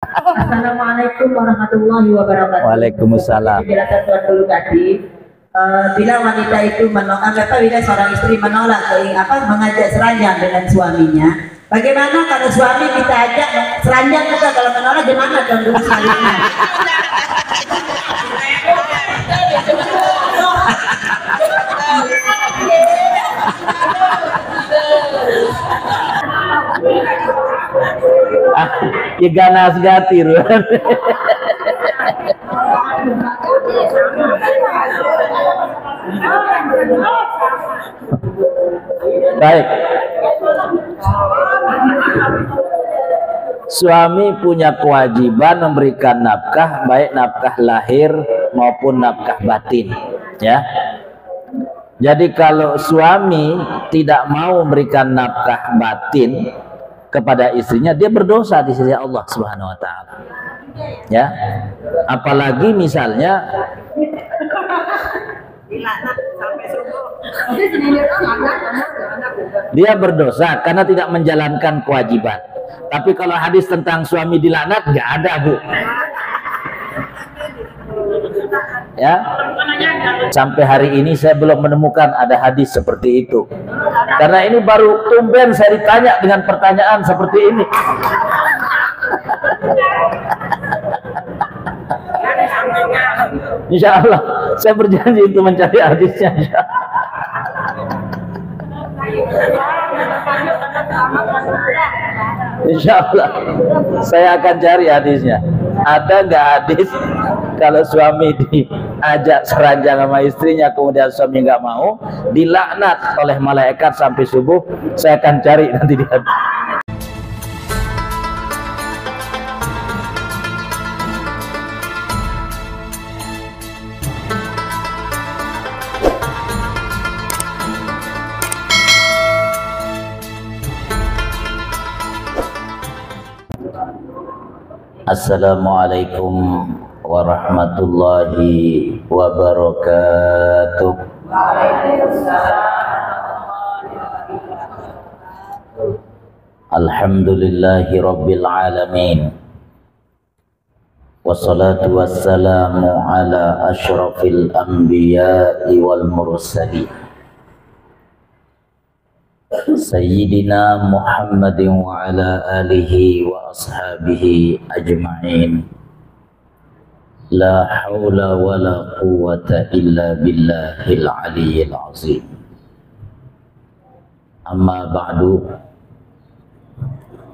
Assalamualaikum warahmatullahi wabarakatuh. Waalaikumsalam. Penjelasan Tuhan dulu tadi. Bila wanita itu bila seorang istri menolak mengajak seranjang dengan suaminya, bagaimana kalau suami kita ajak seranjang juga kalau menolak, gimana dong dulu selanjutnya? Ya ganas gatir. Baik. Suami punya kewajiban memberikan nafkah, baik nafkah lahir maupun nafkah batin, ya. Jadi kalau suami tidak mau memberikan nafkah batin kepada istrinya, dia berdosa di sisi Allah Subhanahu wa taala. Ya. Apalagi misalnya dia berdosa karena tidak menjalankan kewajiban. Tapi kalau hadis tentang suami dilaknat nggak ada, Bu. Ya, sampai hari ini saya belum menemukan ada hadis seperti itu. Karena ini baru tumben saya ditanya dengan pertanyaan seperti ini. Insya Allah saya berjanji untuk mencari hadisnya. Insya Allah saya akan cari hadisnya. Ada nggak hadis kalau suami diajak seranjang sama istrinya kemudian suami nggak mau, dilaknat oleh malaikat sampai subuh? Saya akan cari nanti di hadis. Assalamualaikum warahmatullahi wabarakatuh. Alhamdulillahi rabbil alamin. Wassalatu wassalamu ala asyrafil anbiya'i wal mursalin. Sayyidina Muhammadin wa ala alihi wa ashabihi ajma'in. La hawla wa la quwwata illa billahil aliyyil azim. Amma ba'du.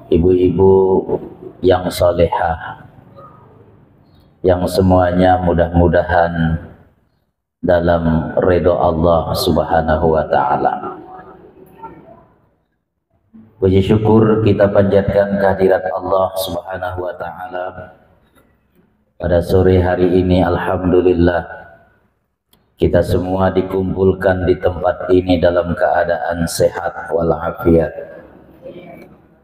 Ibu-ibu yang salihah, yang semuanya mudah-mudahan dalam ridha Allah Subhanahu wa ta'ala. Puji syukur kita panjatkan kehadirat Allah Subhanahu wa ta'ala pada sore hari ini. Alhamdulillah kita semua dikumpulkan di tempat ini dalam keadaan sehat walafiat.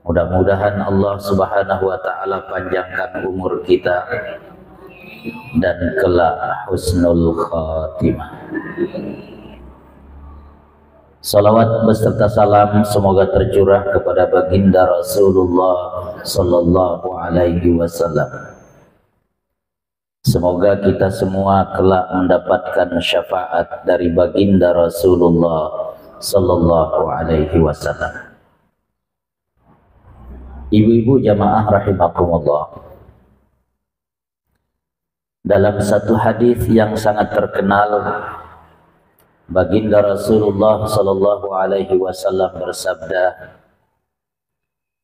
Mudah-mudahan Allah Subhanahu wa ta'ala panjangkan umur kita dan kelak husnul khatimah. Salawat beserta salam semoga tercurah kepada baginda Rasulullah sallallahu alaihi wasallam. Semoga kita semua kelak mendapatkan syafaat dari baginda Rasulullah sallallahu alaihi wasallam. Ibu-ibu jamaah rahimakumullah. Dalam satu hadis yang sangat terkenal, baginda Rasulullah sallallahu alaihi wasallam bersabda,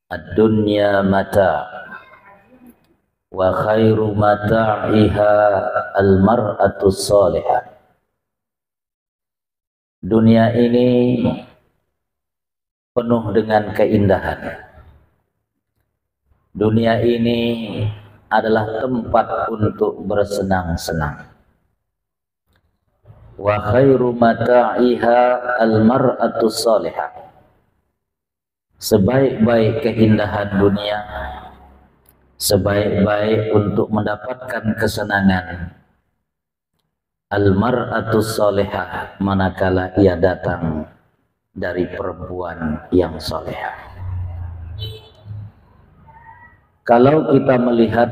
"Ad-dunya mata wa khairu mata'iha al-mar'atu salihah." Dunia ini penuh dengan keindahan. Dunia ini adalah tempat untuk bersenang-senang. Wa khairu mata'iha al-mar'atu salihah. Sebaik-baik keindahan dunia, sebaik-baik untuk mendapatkan kesenangan, al-mar'atu salihah, manakala ia datang dari perempuan yang salihah. Kalau kita melihat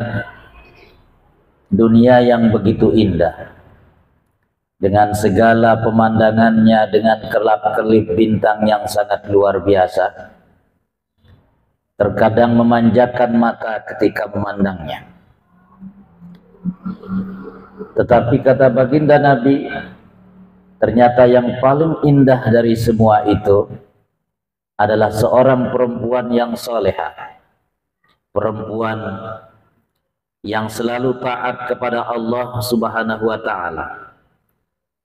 dunia yang begitu indah, dengan segala pemandangannya, dengan kelap-kelip bintang yang sangat luar biasa, terkadang memanjakan mata ketika memandangnya. Tetapi kata baginda Nabi, ternyata yang paling indah dari semua itu adalah seorang perempuan yang solehah, perempuan yang selalu taat kepada Allah Subhanahu wa Ta'ala,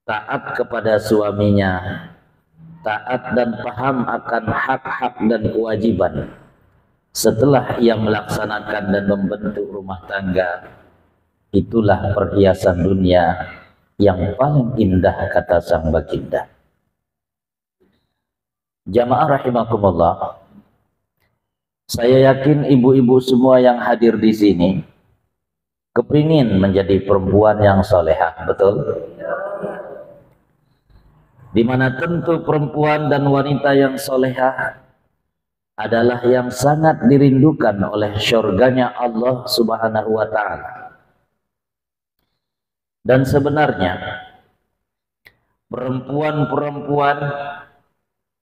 taat kepada suaminya, taat dan paham akan hak-hak dan kewajiban. Setelah ia melaksanakan dan membentuk rumah tangga, itulah perhiasan dunia yang paling indah, kata sang baginda. Jamaah rahimakumullah, saya yakin ibu-ibu semua yang hadir di sini kepingin menjadi perempuan yang solehah, betul? Dimana tentu perempuan dan wanita yang solehah adalah yang sangat dirindukan oleh syurganya Allah Subhanahu wa Ta'ala. Dan sebenarnya perempuan-perempuan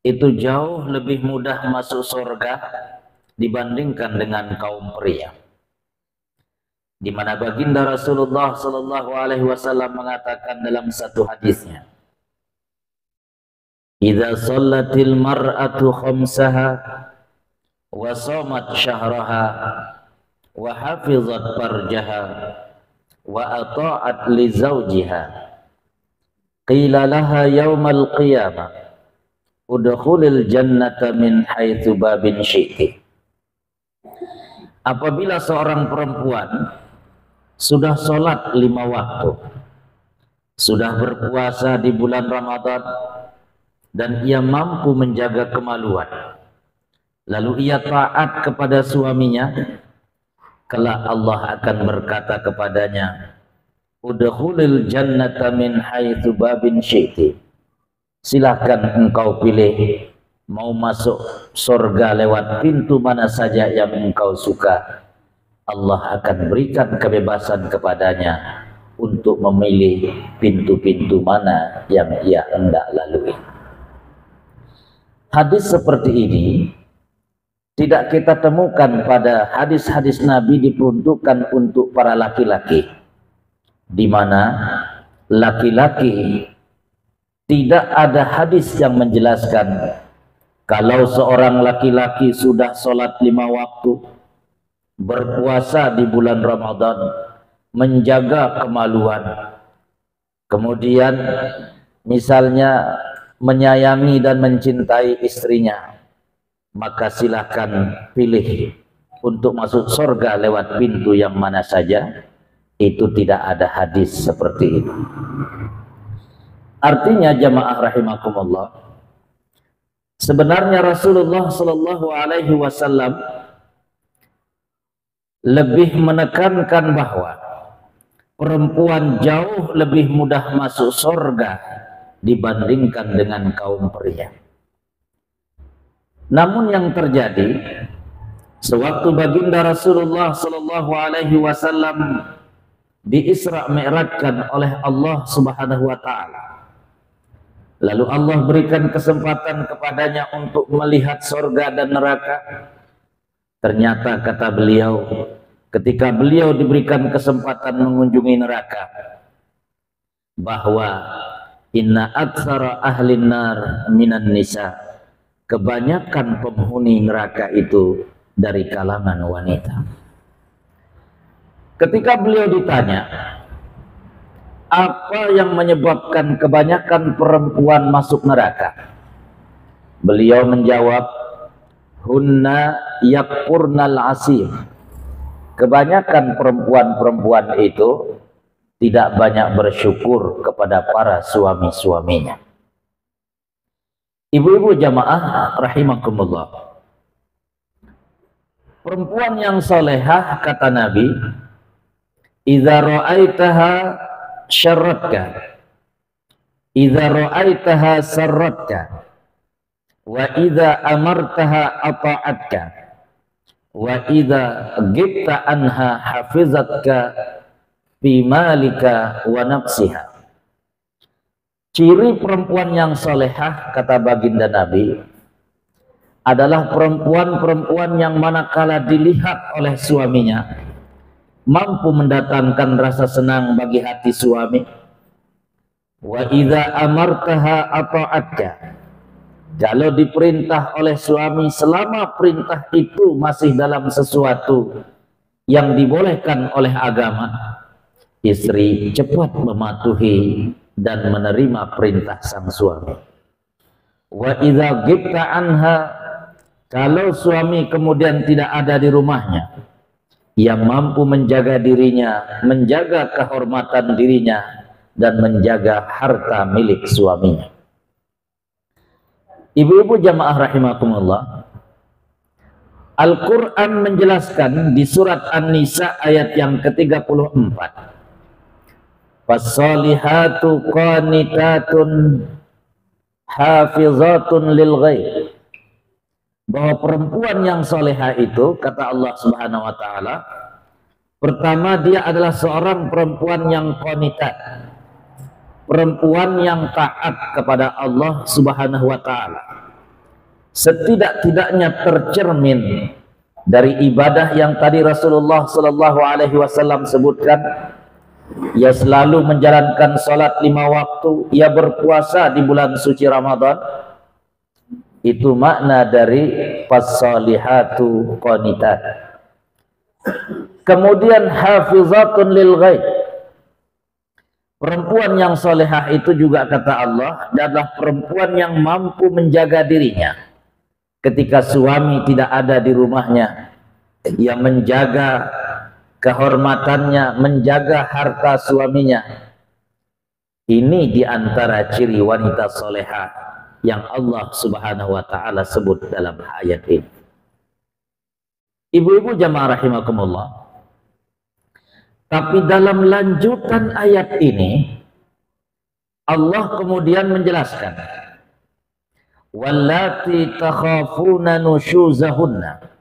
itu jauh lebih mudah masuk surga dibandingkan dengan kaum pria. Di mana baginda Rasulullah sallallahu alaihi wasallam mengatakan dalam satu hadisnya, "Idza shallatil mar'atu khamsaha wa shamat syahraha wa hafizat farjaha wa ata'at li zawjiha qila laha yaumal qiyamah udkhulil jannata min haitsu babin syi'ti." Apabila seorang perempuan sudah sholat 5 waktu, sudah berpuasa di bulan Ramadan, dan ia mampu menjaga kemaluan, lalu ia taat kepada suaminya, kelak Allah akan berkata kepadanya, udkhulil jannata min haitsu babin syi'ti. Silakan engkau pilih mau masuk surga lewat pintu mana saja yang engkau suka. Allah akan berikan kebebasan kepadanya untuk memilih pintu-pintu mana yang ia hendak lalui. Hadis seperti ini tidak kita temukan pada hadis-hadis Nabi diperuntukkan untuk para laki-laki, di mana laki-laki tidak ada hadis yang menjelaskan kalau seorang laki-laki sudah sholat 5 waktu, berpuasa di bulan Ramadan, menjaga kemaluan, kemudian misalnya menyayangi dan mencintai istrinya, maka silahkan pilih untuk masuk surga lewat pintu yang mana saja. Itu tidak ada hadis seperti itu. Artinya jamaah rahimakumullah, sebenarnya Rasulullah sallallahu alaihi wasallam lebih menekankan bahwa perempuan jauh lebih mudah masuk surga dibandingkan dengan kaum pria. Namun yang terjadi sewaktu baginda Rasulullah sallallahu alaihi wasallam di Isra Mi'rajkan oleh Allah Subhanahu wa Ta'ala, lalu Allah berikan kesempatan kepadanya untuk melihat surga dan neraka. Ternyata kata beliau, ketika beliau diberikan kesempatan mengunjungi neraka, bahwa inna aktsara ahlin nar minan nisa, kebanyakan penghuni neraka itu dari kalangan wanita. Ketika beliau ditanya, apa yang menyebabkan kebanyakan perempuan masuk neraka? Beliau menjawab, hunna yakfurnal asir. Kebanyakan perempuan-perempuan itu tidak banyak bersyukur kepada para suami-suaminya. Ibu-ibu jamaah rahimakumullah, perempuan yang solehah, kata Nabi, idza ra'aitaha syarratka, idza ra'aitaha sarratka, wa idza amartaha ata'atka, wa idza ghibta anha hafizatka fi malika wa nafsiha. Ciri perempuan yang solehah, kata baginda Nabi, adalah perempuan-perempuan yang manakala dilihat oleh suaminya mampu mendatangkan rasa senang bagi hati suami. Wa idza amartaha ata'atka. Kalau diperintah oleh suami, selama perintah itu masih dalam sesuatu yang dibolehkan oleh agama, istri cepat mematuhi dan menerima perintah sang suami. Wa idza ghibta anha, kalau suami kemudian tidak ada di rumahnya, yang mampu menjaga dirinya, menjaga kehormatan dirinya, dan menjaga harta milik suaminya. Ibu-ibu jamaah rahimakumullah, Al-Quran menjelaskan di surat An-Nisa ayat yang ke-34, Fassalihatu qanitatun hafizatun lil ghaib, bahwa perempuan yang soleha itu, kata Allah Subhanahu wa taala, pertama dia adalah seorang perempuan yang qanitat, perempuan yang taat kepada Allah Subhanahu wa taala. Setidak-tidaknya tercermin dari ibadah yang tadi Rasulullah sallallahu alaihi wasallam sebutkan. Ia selalu menjalankan salat 5 waktu, ia berpuasa di bulan suci Ramadan. Itu makna dari fasalihatu qanitat. Kemudian hafizatun lil ghaib, perempuan yang solehah itu juga kata Allah adalah perempuan yang mampu menjaga dirinya ketika suami tidak ada di rumahnya. Ia menjaga kehormatannya, menjaga harta suaminya. Ini diantara ciri wanita solehah yang Allah Subhanahu wa taala sebut dalam ayat ini. Ibu-ibu jamaah rahimakumullah, tapi dalam lanjutan ayat ini Allah kemudian menjelaskan, wallati takhafuna nusyuzahunna.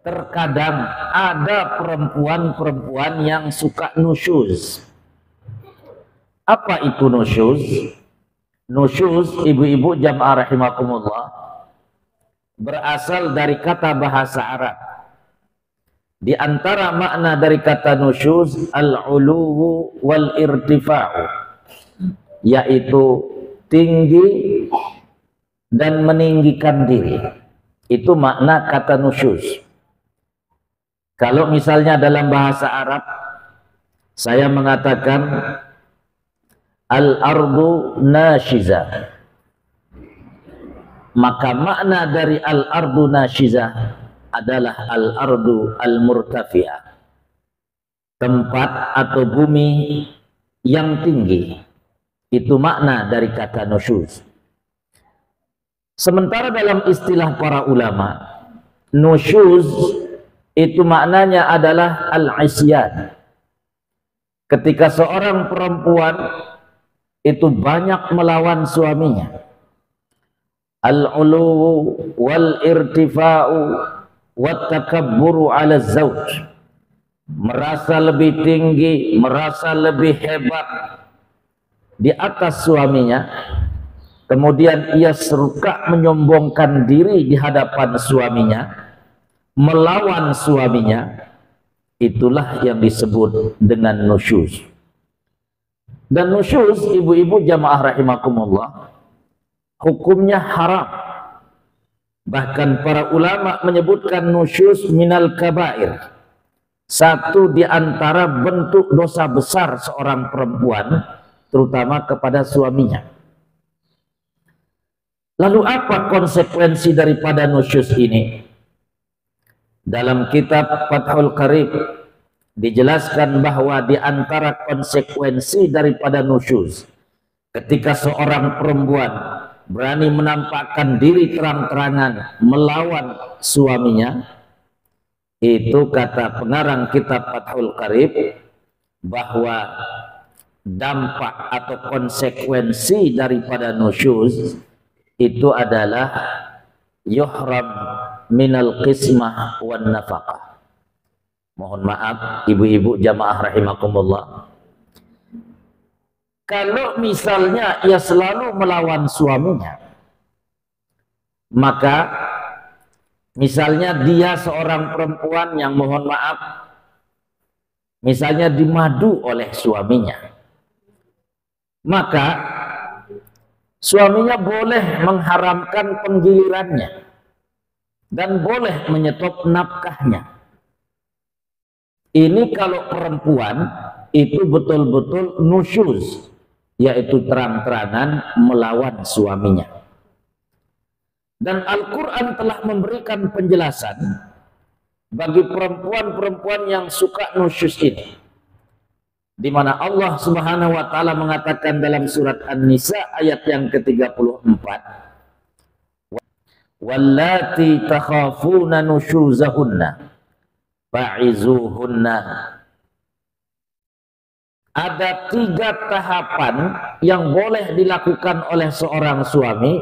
Terkadang ada perempuan-perempuan yang suka nusyuz. Apa itu nusyuz? Nusyuz, ibu-ibu jamaah rahimakumullah, berasal dari kata bahasa Arab. Di antara makna dari kata nusyuz, al-uluwu wal irtifa'u, yaitu tinggi dan meninggikan diri. Itu makna kata nusyuz. Kalau misalnya dalam bahasa Arab saya mengatakan al-ardu nasyizah, maka makna dari al-ardu nasyizah adalah al-ardu al-murtafi'ah, tempat atau bumi yang tinggi. Itu makna dari kata nusyuz. Sementara dalam istilah para ulama, nusyuz itu maknanya adalah al-isyan. Ketika seorang perempuan itu banyak melawan suaminya, al-ulu wal irtifa'u wat takabburu 'ala zauj, merasa lebih tinggi, merasa lebih hebat di atas suaminya, kemudian ia suka menyombongkan diri di hadapan suaminya, melawan suaminya, itulah yang disebut dengan nusyuz. Dan nusyuz, ibu-ibu jamaah rahimakumullah, hukumnya haram. Bahkan para ulama menyebutkan nusyuz minal kabair, satu di antara bentuk dosa besar seorang perempuan, terutama kepada suaminya. Lalu apa konsekuensi daripada nusyuz ini? Dalam kitab Fathul Qarib dijelaskan bahwa di antara konsekuensi daripada nusyuz, ketika seorang perempuan berani menampakkan diri terang-terangan melawan suaminya, itu kata pengarang kitab Fathul Qarib bahwa dampak atau konsekuensi daripada nusyuz itu adalah yuhram minal qismah wan nafaqah. Mohon maaf ibu-ibu jamaah rahimakumullah. Kalau misalnya ia selalu melawan suaminya, maka misalnya dia seorang perempuan yang mohon maaf misalnya dimadu oleh suaminya, maka suaminya boleh mengharamkan penggilirannya dan boleh menyetop nafkahnya. Ini kalau perempuan itu betul-betul nusyuz, yaitu terang-terangan melawan suaminya. Dan Al-Quran telah memberikan penjelasan bagi perempuan-perempuan yang suka nusyuz ini, di mana Allah Subhanahu wa taala mengatakan dalam surat An-Nisa ayat yang ke-34, wallati takhafuna nusyuzahunna fa'izuhunna. Ada 3 tahapan yang boleh dilakukan oleh seorang suami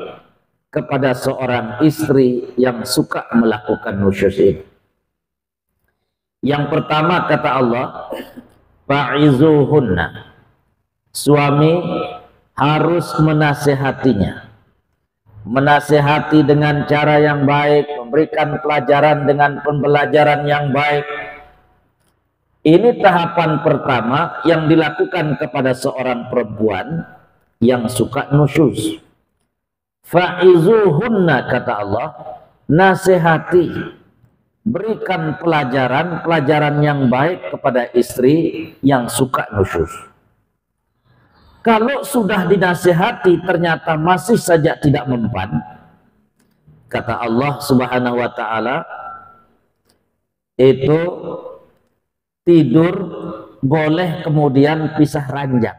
kepada seorang istri yang suka melakukan nusyuz ini. Yang pertama kata Allah, fa'izuhunna. Suami harus menasehatinya. Menasehati dengan cara yang baik, memberikan pelajaran dengan pembelajaran yang baik. Ini tahapan pertama yang dilakukan kepada seorang perempuan yang suka nusyuz. Fa'izuhunna kata Allah, nasihati, berikan pelajaran yang baik kepada istri yang suka nusyuz. Kalau sudah dinasihati ternyata masih saja tidak mempan, kata Allah Subhanahu wa taala, itu tidur boleh kemudian pisah ranjang.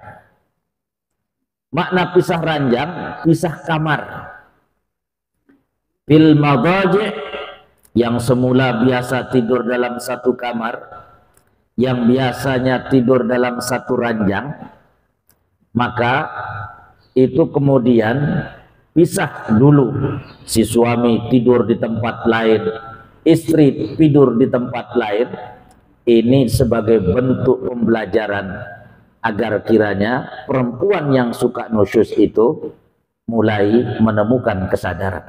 Makna pisah ranjang, pisah kamar. Fil madaji', yang semula biasa tidur dalam satu kamar, yang biasanya tidur dalam satu ranjang, maka itu kemudian pisah dulu. Si suami tidur di tempat lain, istri tidur di tempat lain. Ini sebagai bentuk pembelajaran agar kiranya perempuan yang suka nusyuz itu mulai menemukan kesadaran.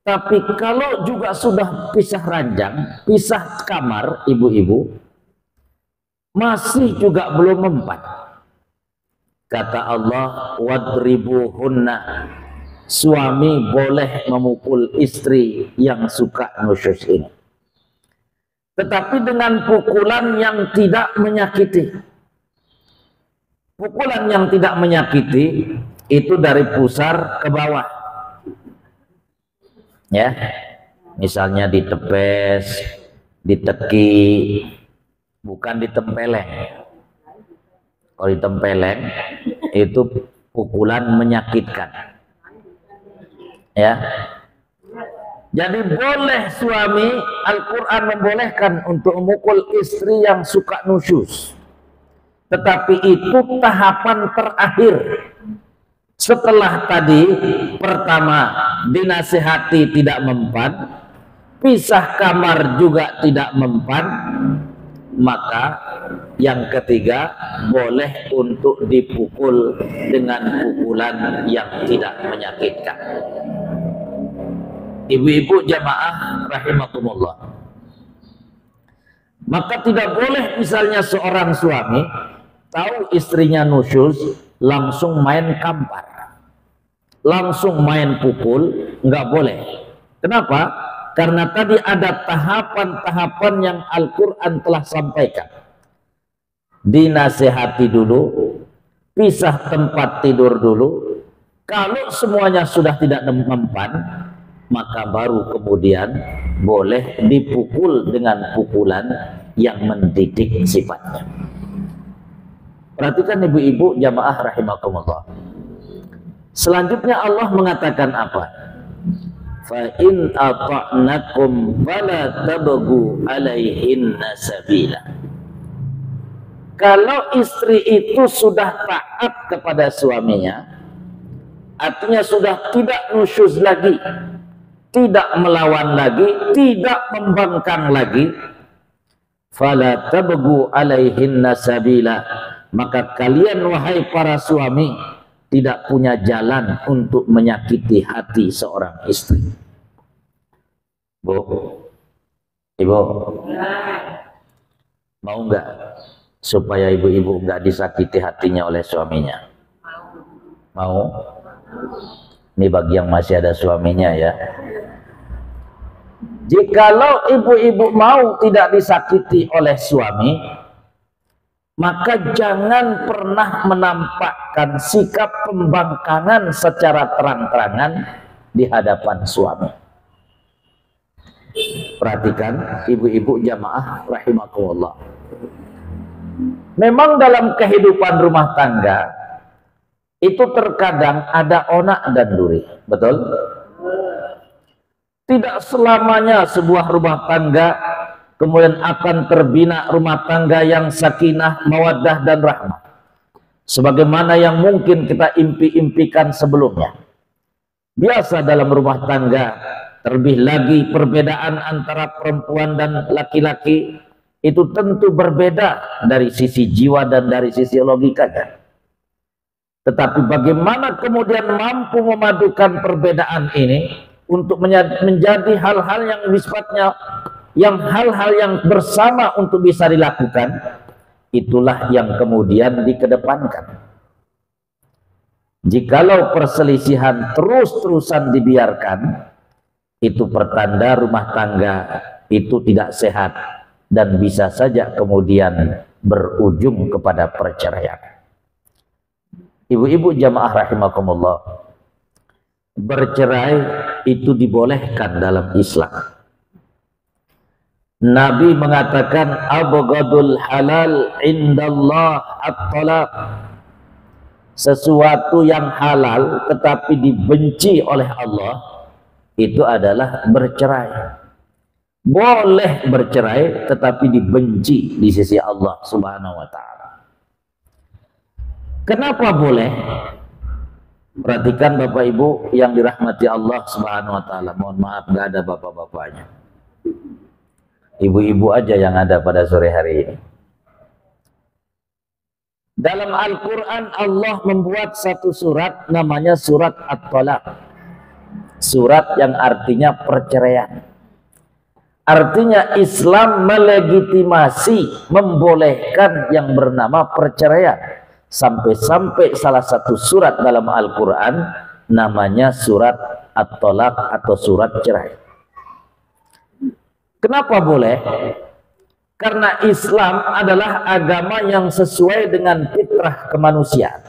Tapi kalau juga sudah pisah ranjang, pisah kamar, ibu-ibu, masih juga belum mempan. Kata Allah, wadribuhunna. Suami boleh memukul istri yang suka nusyuz ini, tetapi dengan pukulan yang tidak menyakiti. Pukulan yang tidak menyakiti itu dari pusar ke bawah. Ya, misalnya ditepes, diteki, bukan ditempeleng. Kalau ditempeleng itu pukulan menyakitkan. Ya. Jadi boleh suami, Al-Quran membolehkan untuk memukul istri yang suka nusyuz. Tetapi itu tahapan terakhir. Setelah tadi pertama dinasihati tidak mempan, pisah kamar juga tidak mempan, maka yang ketiga boleh untuk dipukul dengan pukulan yang tidak menyakitkan. Ibu-ibu jamaah rahimakumullah, maka tidak boleh misalnya seorang suami tahu istrinya nusyuz langsung main kampar, langsung main pukul, nggak boleh. Kenapa? Karena tadi ada tahapan-tahapan yang Al-Quran telah sampaikan. Dinasihati dulu, pisah tempat tidur dulu. Kalau semuanya sudah tidak mempan, maka baru kemudian boleh dipukul dengan pukulan yang mendidik sifatnya. Perhatikan ibu-ibu jamaah rahimakumullah. Selanjutnya Allah mengatakan apa? Fa in ata'nakum fala tabghu 'alaihinna sabila. Kalau istri itu sudah taat kepada suaminya, artinya sudah tidak nusyuz lagi, tidak melawan lagi, tidak membangkang lagi, fala tabghu alaihinna sabila, maka kalian wahai para suami tidak punya jalan untuk menyakiti hati seorang istri. Bu, ibu, mau nggak supaya ibu-ibu nggak disakiti hatinya oleh suaminya? Mau? Ini bagi yang masih ada suaminya ya. Jikalau ibu-ibu mau tidak disakiti oleh suami, maka jangan pernah menampakkan sikap pembangkangan secara terang-terangan di hadapan suami. Perhatikan ibu-ibu jamaah rahimakumullah. Memang dalam kehidupan rumah tangga itu terkadang ada onak dan duri, betul? Tidak selamanya sebuah rumah tangga kemudian akan terbina rumah tangga yang sakinah, mawaddah dan rahmah, sebagaimana yang mungkin kita impi-impikan sebelumnya. Biasa dalam rumah tangga, terlebih lagi perbedaan antara perempuan dan laki-laki itu tentu berbeda dari sisi jiwa dan dari sisi logikanya. Tetapi bagaimana kemudian mampu memadukan perbedaan ini untuk menjadi hal-hal yang sifatnya hal-hal yang bersama untuk bisa dilakukan, itulah yang kemudian dikedepankan. Jikalau perselisihan terus-terusan dibiarkan, itu pertanda rumah tangga itu tidak sehat dan bisa saja kemudian berujung kepada perceraian. Ibu-ibu jamaah rahimakumullah, bercerai itu dibolehkan dalam Islam. Nabi mengatakan abghadul halal indallah at-talaq. Sesuatu yang halal tetapi dibenci oleh Allah itu adalah bercerai. Boleh bercerai tetapi dibenci di sisi Allah Subhanahu wa taala. Kenapa boleh? Perhatikan Bapak Ibu yang dirahmati Allah Subhanahu wa taala. Mohon maaf nggak ada bapak-bapaknya. Ibu-ibu aja yang ada pada sore hari ini. Dalam Al-Quran Allah membuat satu surat namanya surat At-Talaq. Surat yang artinya perceraian. Artinya Islam melegitimasi, membolehkan yang bernama perceraian. Sampai-sampai salah satu surat dalam Al-Quran namanya surat At-Talaq atau surat cerai. Kenapa boleh? Karena Islam adalah agama yang sesuai dengan fitrah kemanusiaan.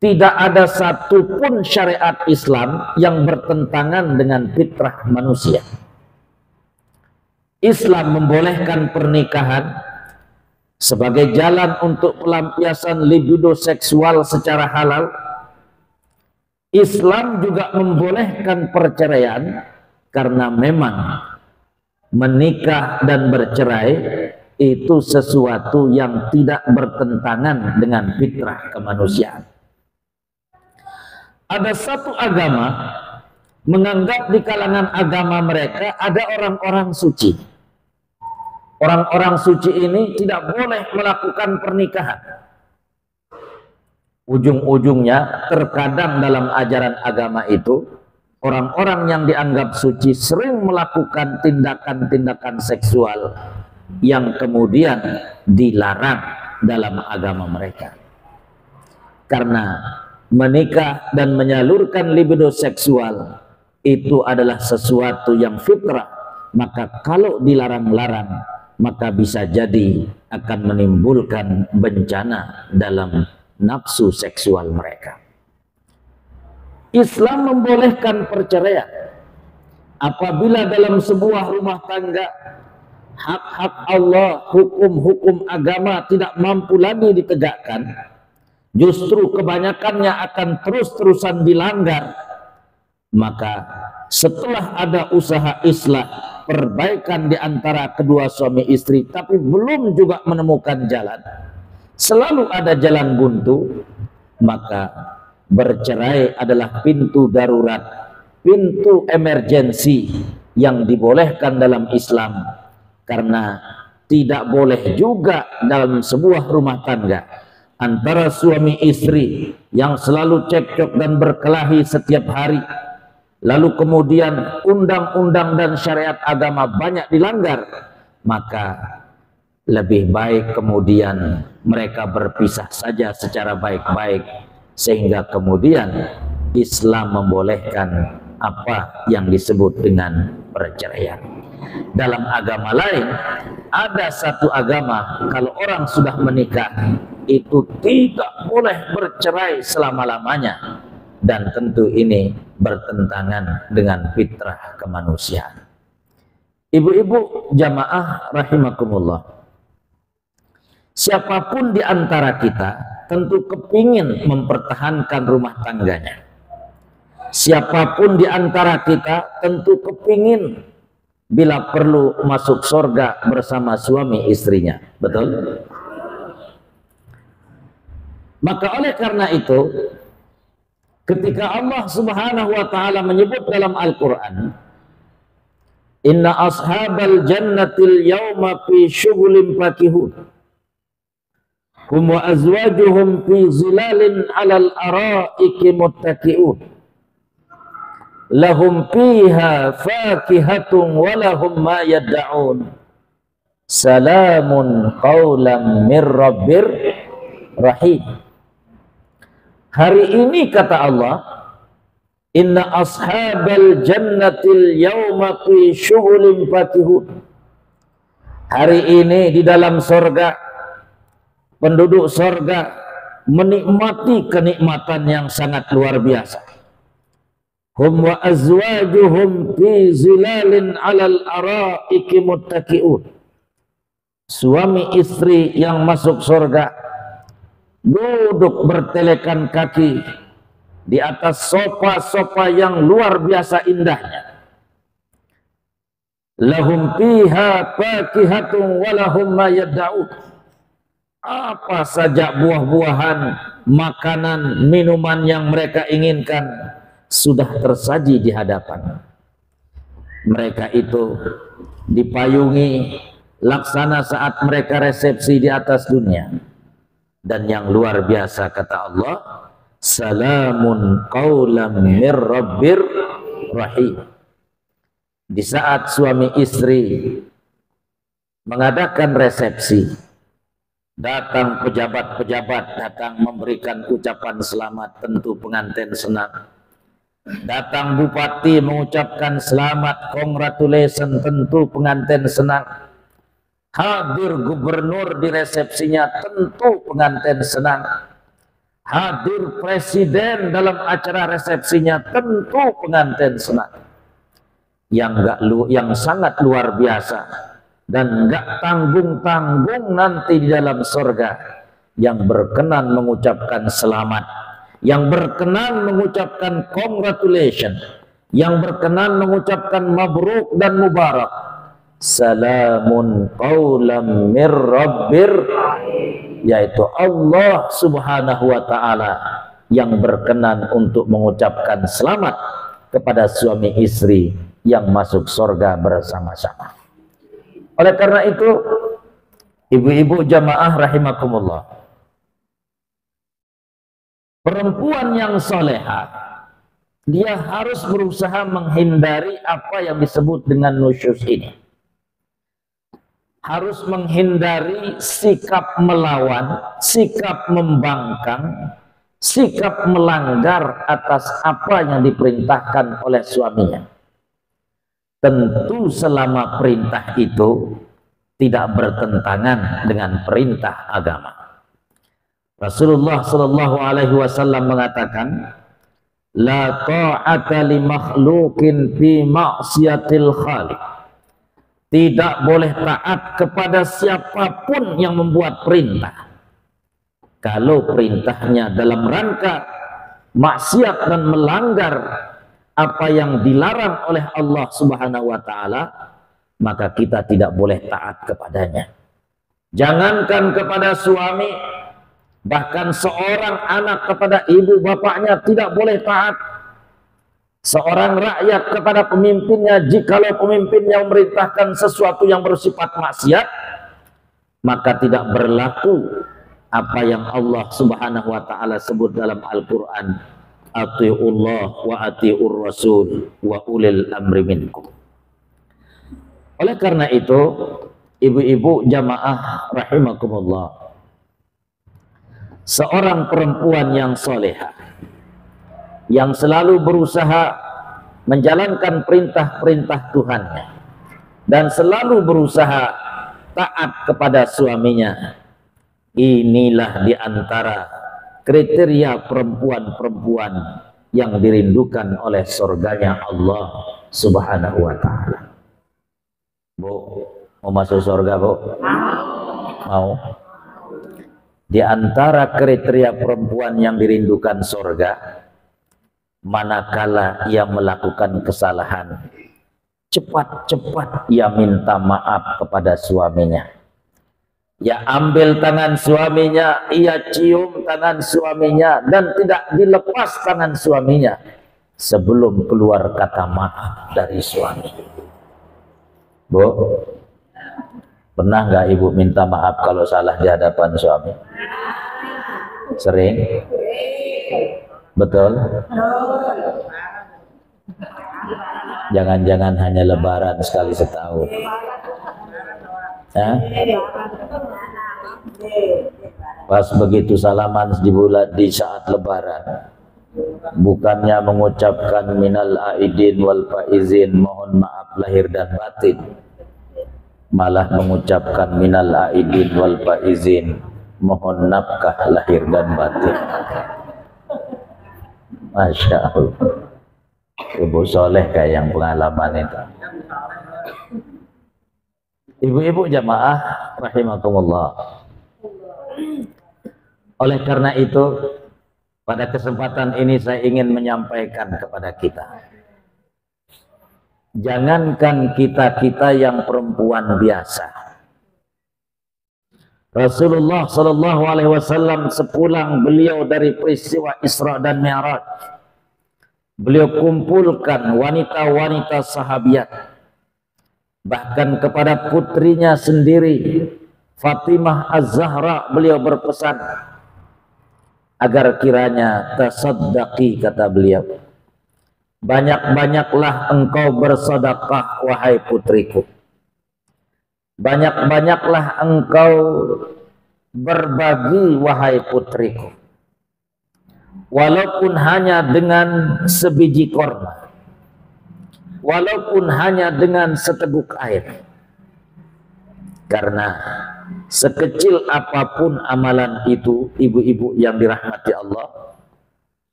Tidak ada satupun syariat Islam yang bertentangan dengan fitrah manusia. Islam membolehkan pernikahan sebagai jalan untuk pelampiasan libido seksual secara halal. Islam juga membolehkan perceraian karena memang menikah dan bercerai itu sesuatu yang tidak bertentangan dengan fitrah kemanusiaan. Ada satu agama menganggap di kalangan agama mereka ada orang-orang suci. Orang-orang suci ini tidak boleh melakukan pernikahan. Ujung-ujungnya terkadang dalam ajaran agama itu orang-orang yang dianggap suci sering melakukan tindakan-tindakan seksual yang kemudian dilarang dalam agama mereka. Karena menikah dan menyalurkan libido seksual itu adalah sesuatu yang fitrah, maka kalau dilarang-larang maka bisa jadi akan menimbulkan bencana dalam nafsu seksual mereka. Islam membolehkan perceraian apabila dalam sebuah rumah tangga hak-hak Allah, hukum-hukum agama tidak mampu lagi ditegakkan, justru kebanyakannya akan terus-terusan dilanggar. Maka setelah ada usaha islah, perbaikan di antara kedua suami istri tapi belum juga menemukan jalan, selalu ada jalan buntu, maka bercerai adalah pintu darurat pintu emergensi yang dibolehkan dalam Islam, karena tidak boleh juga dalam sebuah rumah tangga antara suami istri yang selalu cekcok dan berkelahi setiap hari, lalu kemudian undang-undang dan syariat agama banyak dilanggar, maka lebih baik kemudian mereka berpisah saja secara baik-baik, sehingga kemudian Islam membolehkan apa yang disebut dengan perceraian. Dalam agama lain, ada satu agama kalau orang sudah menikah itu tidak boleh bercerai selama-lamanya, dan tentu ini bertentangan dengan fitrah kemanusiaan. Ibu-ibu jamaah rahimakumullah, siapapun di antara kita tentu kepingin mempertahankan rumah tangganya. Siapapun di antara kita tentu kepingin bila perlu masuk surga bersama suami istrinya. Betul? Maka oleh karena itu, ketika Allah Subhanahu wa taala menyebut dalam Al-Qur'an, inna ashabal jannatil yawma fi syughulin fakihun hum wa azwajuhum fi zilalin 'alal ara'iki muttaqi'un lahum fiha fakihatun wa lahum ma yad'un salamun qawlan mir rabbir rahim. Hari ini kata Allah, inna ashabal jannatil yawma fi syughulin fakihun. Hari ini di dalam surga, penduduk surga menikmati kenikmatan yang sangat luar biasa. Hum wa azwajuhum fi zilalin 'alal ara'iki muttaqi'un. Suami istri yang masuk surga duduk bertelekan kaki di atas sofa-sofa yang luar biasa indahnya. Lahum fiha fakihatun wa lahum ma yad'un. Apa saja buah-buahan, makanan, minuman yang mereka inginkan sudah tersaji di hadapan. Mereka itu dipayungi laksana saat mereka resepsi di atas dunia. Dan yang luar biasa kata Allah, salamun qawlan mir rabbir rahim. Di saat suami istri mengadakan resepsi, datang pejabat-pejabat datang memberikan ucapan selamat, tentu pengantin senang. Datang bupati mengucapkan selamat, congratulations, tentu pengantin senang. Hadir gubernur di resepsinya, tentu pengantin senang. Hadir presiden dalam acara resepsinya, tentu pengantin senang. Yang sangat luar biasa dan enggak tanggung-tanggung nanti di dalam surga, yang berkenan mengucapkan selamat, yang berkenan mengucapkan congratulations, yang berkenan mengucapkan mabruk dan mubarak. Salamun qawlan mir rabbir, yaitu Allah Subhanahu wa taala yang berkenan untuk mengucapkan selamat kepada suami istri yang masuk surga bersama-sama. Oleh karena itu, ibu-ibu jamaah rahimakumullah, perempuan yang salehah dia harus berusaha menghindari apa yang disebut dengan nusyuz ini. Harus menghindari sikap melawan, sikap membangkang, sikap melanggar atas apa yang diperintahkan oleh suaminya. Tentu selama perintah itu tidak bertentangan dengan perintah agama. Rasulullah Shallallahu Alaihi Wasallam mengatakan, la ta'ata li makhluqin fi ma'siyatil khaliq. Tidak boleh taat kepada siapapun yang membuat perintah, kalau perintahnya dalam rangka maksiat dan melanggar apa yang dilarang oleh Allah Subhanahu wa taala, maka kita tidak boleh taat kepadanya. Jangankan kepada suami, bahkan seorang anak kepada ibu bapaknya tidak boleh taat. seorang rakyat kepada pemimpinnya, jikalau pemimpinnya memerintahkan sesuatu yang bersifat maksiat, maka tidak berlaku apa yang Allah Subhanahu wa taala sebut dalam Al-Qur'an, atiullah wa atiur rasul wa ulil amri minkum. Oleh karena itu, ibu-ibu jamaah rahimakumullah, seorang perempuan yang solehah, yang selalu berusaha menjalankan perintah-perintah Tuhannya dan selalu berusaha taat kepada suaminya, inilah diantara kriteria perempuan-perempuan yang dirindukan oleh surganya Allah Subhanahu wa ta'ala. Bu, mau masuk surga, Bu? Mau? Di antara kriteria perempuan yang dirindukan surga, manakala ia melakukan kesalahan, cepat-cepat ia minta maaf kepada suaminya. Ia ambil tangan suaminya, ia cium tangan suaminya, dan tidak dilepas tangan suaminya sebelum keluar kata maaf dari suami. Bu, pernah nggak ibu minta maaf kalau salah di hadapan suami? Sering? Betul? Jangan-jangan hanya lebaran sekali setahun. Hah? Pas begitu salaman di saat lebaran, bukannya mengucapkan minal aidin wal faizin, mohon maaf lahir dan batin, malah mengucapkan minal aidin wal faizin, mohon nafkah lahir dan batin. Masya Allah, ibu soleh kayak yang pengalaman itu. Ibu-ibu jamaah rahimakumullah, oleh karena itu pada kesempatan ini saya ingin menyampaikan kepada kita, jangankan kita yang perempuan biasa, Rasulullah Shallallahu Alaihi Wasallam sepulang beliau dari peristiwa Isra dan Mi'raj, beliau kumpulkan wanita-wanita sahabiat, bahkan kepada putrinya sendiri Fatimah Az-Zahra beliau berpesan agar kiranya tasaddaqi, kata beliau, banyak-banyaklah engkau bersedekah wahai putriku, banyak-banyaklah engkau berbagi wahai putriku, walaupun hanya dengan sebiji korma, walaupun hanya dengan seteguk air. Karena sekecil apapun amalan itu, ibu-ibu yang dirahmati Allah,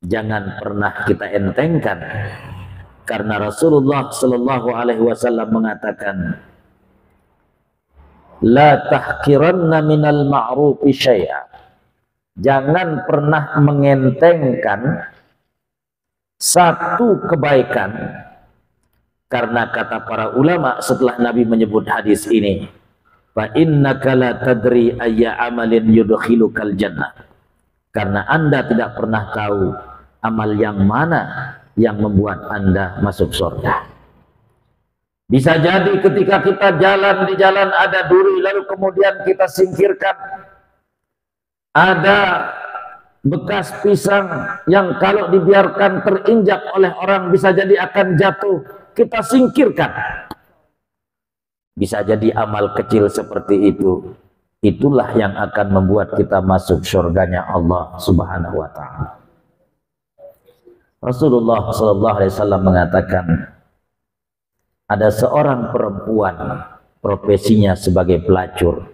jangan pernah kita entengkan. Karena Rasulullah Sallallahu Alaihi Wasallam mengatakan, la tahkiranna minal ma'rufi syai'a, jangan pernah mengentengkan satu kebaikan. Karena kata para ulama setelah Nabi menyebut hadis ini, fa innaka la tadri ayya amalin yudkhilukal jannah, karena Anda tidak pernah tahu amal yang mana yang membuat Anda masuk surga. Bisa jadi ketika kita jalan di jalan ada duri, lalu kemudian kita singkirkan. Ada bekas pisang yang kalau dibiarkan terinjak oleh orang bisa jadi akan jatuh, kita singkirkan. Bisa jadi amal kecil seperti itu, itulah yang akan membuat kita masuk surganya Allah Subhanahu wa ta'ala. Rasulullah Sallallahu Alaihi Wasallam mengatakan, ada seorang perempuan profesinya sebagai pelacur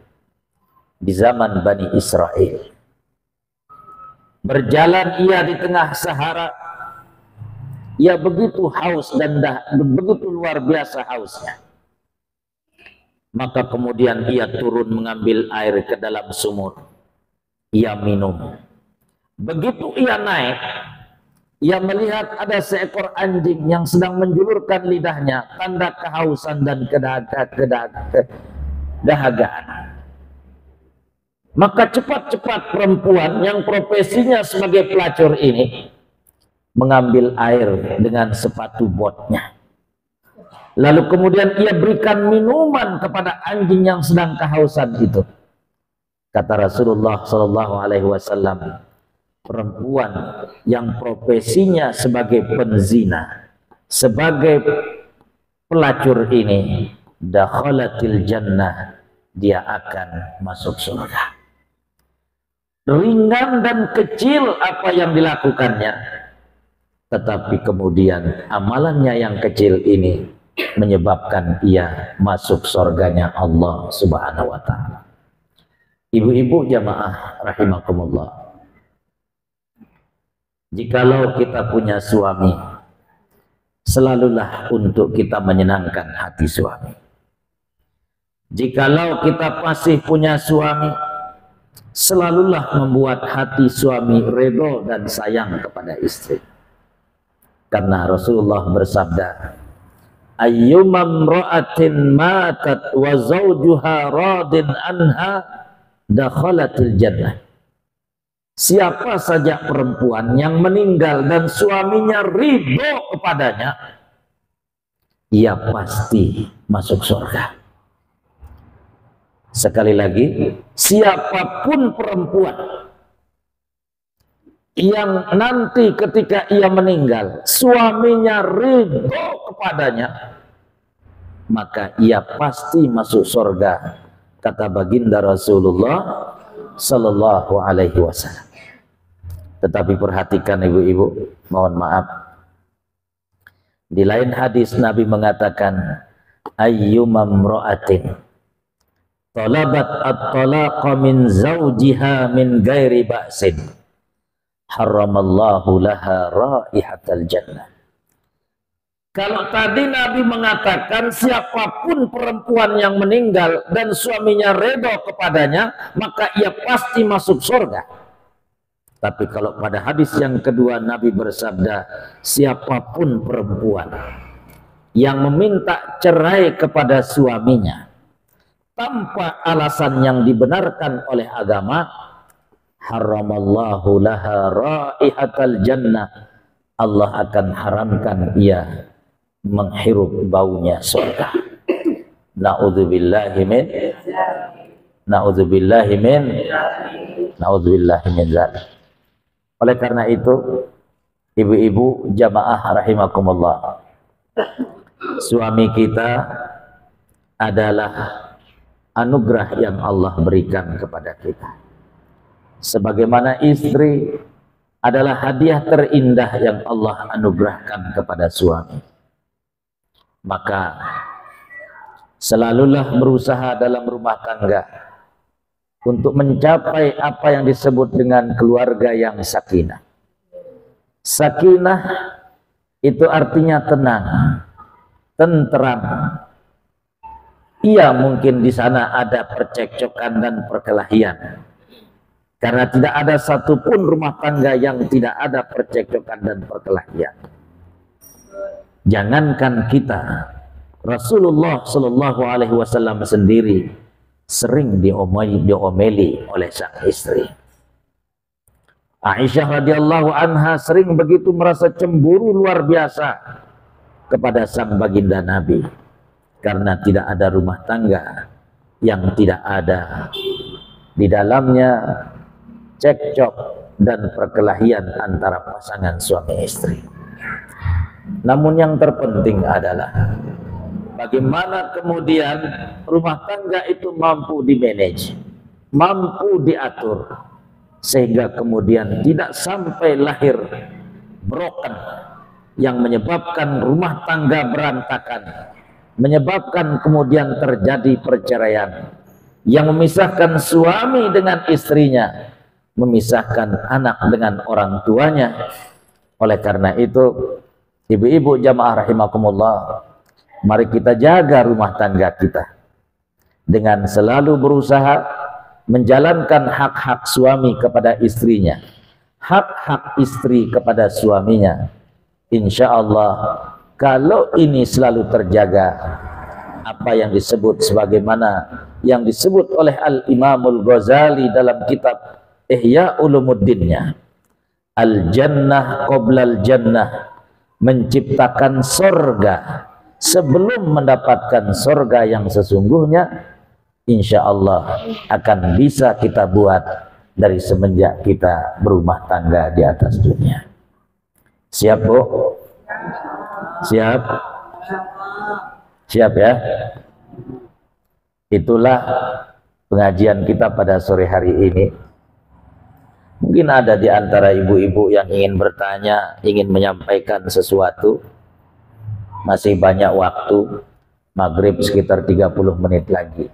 di zaman Bani Israel. Berjalan ia di tengah Sahara, ia begitu haus dan begitu luar biasa hausnya. Maka kemudian ia turun mengambil air ke dalam sumur. Ia minum. Begitu ia naik, ia melihat ada seekor anjing yang sedang menjulurkan lidahnya, tanda kehausan dan kedahagaan. Maka cepat-cepat perempuan yang profesinya sebagai pelacur ini mengambil air dengan sepatu botnya. Lalu kemudian ia berikan minuman kepada anjing yang sedang kehausan itu. Kata Rasulullah Sallallahu Alaihi Wasallam, perempuan yang profesinya sebagai penzina, sebagai pelacur ini, dakhalatil jannah, dia akan masuk surga. Ringan dan kecil apa yang dilakukannya, tetapi kemudian amalannya yang kecil ini menyebabkan ia masuk surganya Allah Subhanahu wa Ta'ala. Ibu-ibu jamaah rahimakumullah, jikalau kita punya suami, selalulah untuk kita menyenangkan hati suami. Jikalau kita masih punya suami, selalulah membuat hati suami redha dan sayang kepada istri. Karena Rasulullah bersabda, ayyuma imra'atin matat wa zawjuha radin anha dakhalatil jannah. Siapa saja perempuan yang meninggal dan suaminya ridho kepadanya, ia pasti masuk surga. Sekali lagi, siapapun perempuan yang nanti ketika ia meninggal suaminya ridho kepadanya, maka ia pasti masuk surga, kata baginda Rasulullah Sallallahu Alaihi Wasallam. Tetapi perhatikan ibu-ibu, mohon maaf, di lain hadis Nabi mengatakan, ayyuma imra'atin talabat at-talaqa min zawjiha min ghairi ba'sin haramallahu laha raihatal jannah. Kalau tadi Nabi mengatakan siapapun perempuan yang meninggal dan suaminya redha kepadanya, maka ia pasti masuk surga. Tapi kalau pada hadis yang kedua Nabi bersabda, siapapun perempuan yang meminta cerai kepada suaminya tanpa alasan yang dibenarkan oleh agama, haramallahu laha raihatal jannah, Allah akan haramkan ia menghirup baunya surga. Na'udzubillahi min dzalik. Oleh karena itu, ibu-ibu jamaah rahimakumullah, suami kita adalah anugerah yang Allah berikan kepada kita. Sebagaimana istri adalah hadiah terindah yang Allah anugerahkan kepada suami, maka selalulah berusaha dalam rumah tangga untuk mencapai apa yang disebut dengan keluarga yang sakinah. Sakinah itu artinya tenang, tentram. Iya, mungkin di sana ada percekcokan dan perkelahian, karena tidak ada satupun rumah tangga yang tidak ada percekcokan dan perkelahian. Jangankan kita, Rasulullah Shallallahu Alaihi Wasallam sendiri sering diomeli oleh sang istri. Aisyah radhiyallahu anha sering begitu merasa cemburu luar biasa kepada sang baginda Nabi, karena tidak ada rumah tangga yang tidak ada di dalamnya cekcok dan perkelahian antara pasangan suami istri. Namun yang terpenting adalah bagaimana kemudian rumah tangga itu mampu dimanage, mampu diatur, sehingga kemudian tidak sampai lahir broken yang menyebabkan rumah tangga berantakan, menyebabkan kemudian terjadi perceraian yang memisahkan suami dengan istrinya, memisahkan anak dengan orang tuanya. Oleh karena itu, ibu-ibu jamaah rahimakumullah, mari kita jaga rumah tangga kita dengan selalu berusaha menjalankan hak-hak suami kepada istrinya, hak-hak istri kepada suaminya. Insya Allah, kalau ini selalu terjaga, apa yang disebut sebagaimana yang disebut oleh Al-Imamul Ghazali dalam kitab Ihya Ulumuddinnya, al-jannah qoblal jannah, menciptakan sorga sebelum mendapatkan sorga yang sesungguhnya, insya Allah akan bisa kita buat dari semenjak kita berumah tangga di atas dunia. Siap, Bu? Siap? Siap ya? Itulah pengajian kita pada sore hari ini. Mungkin ada di antara ibu-ibu yang ingin bertanya, ingin menyampaikan sesuatu. Masih banyak waktu, maghrib sekitar 30 menit lagi.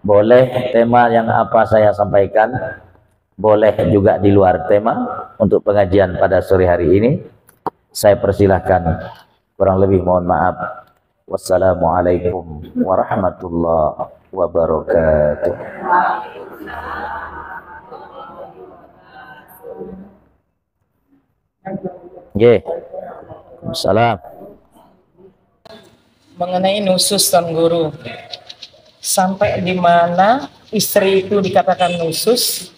Boleh tema yang apa saya sampaikan, boleh juga di luar tema untuk pengajian pada sore hari ini. Saya persilahkan, kurang lebih mohon maaf. Wassalamualaikum warahmatullahi wabarakatuh. Nggih. Salam. Mengenai nusus Tuan Guru, sampai di mana istri itu dikatakan nusus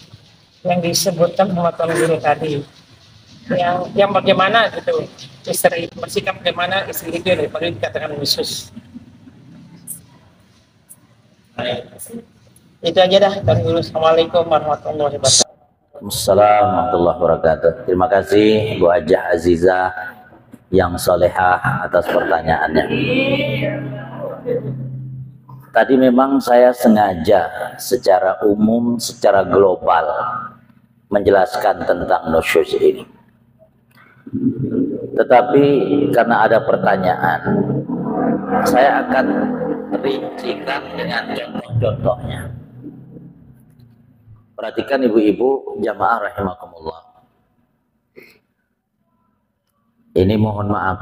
yang disebutkan sama Tuan Guru tadi, yang bagaimana gitu istri bersikap, bagaimana istri itu yang dikatakan nusus. Itu aja dah Tuan Guru. Assalamualaikum warahmatullahi wabarakatuh. Assalamualaikum warahmatullahi wabarakatuh. Terima kasih Bu Hajah Azizah yang solehah atas pertanyaannya. Tadi memang saya sengaja secara umum, secara global menjelaskan tentang nusyuz ini. Tetapi karena ada pertanyaan, saya akan rincikan dengan contoh-contohnya. Perhatikan ibu-ibu jamaah rahimakumullah. Ini mohon maaf.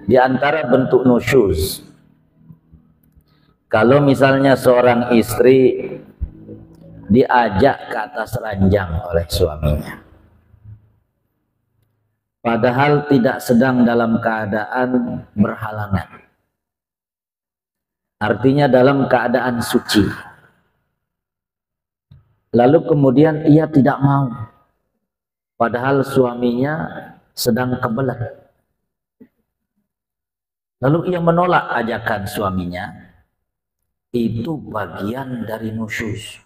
Di antara bentuk nusyuz, kalau misalnya seorang istri diajak ke atas ranjang oleh suaminya, padahal tidak sedang dalam keadaan berhalangan, artinya dalam keadaan suci, lalu kemudian ia tidak mau, padahal suaminya sedang kebelet, lalu ia menolak ajakan suaminya, itu bagian dari nusyuz.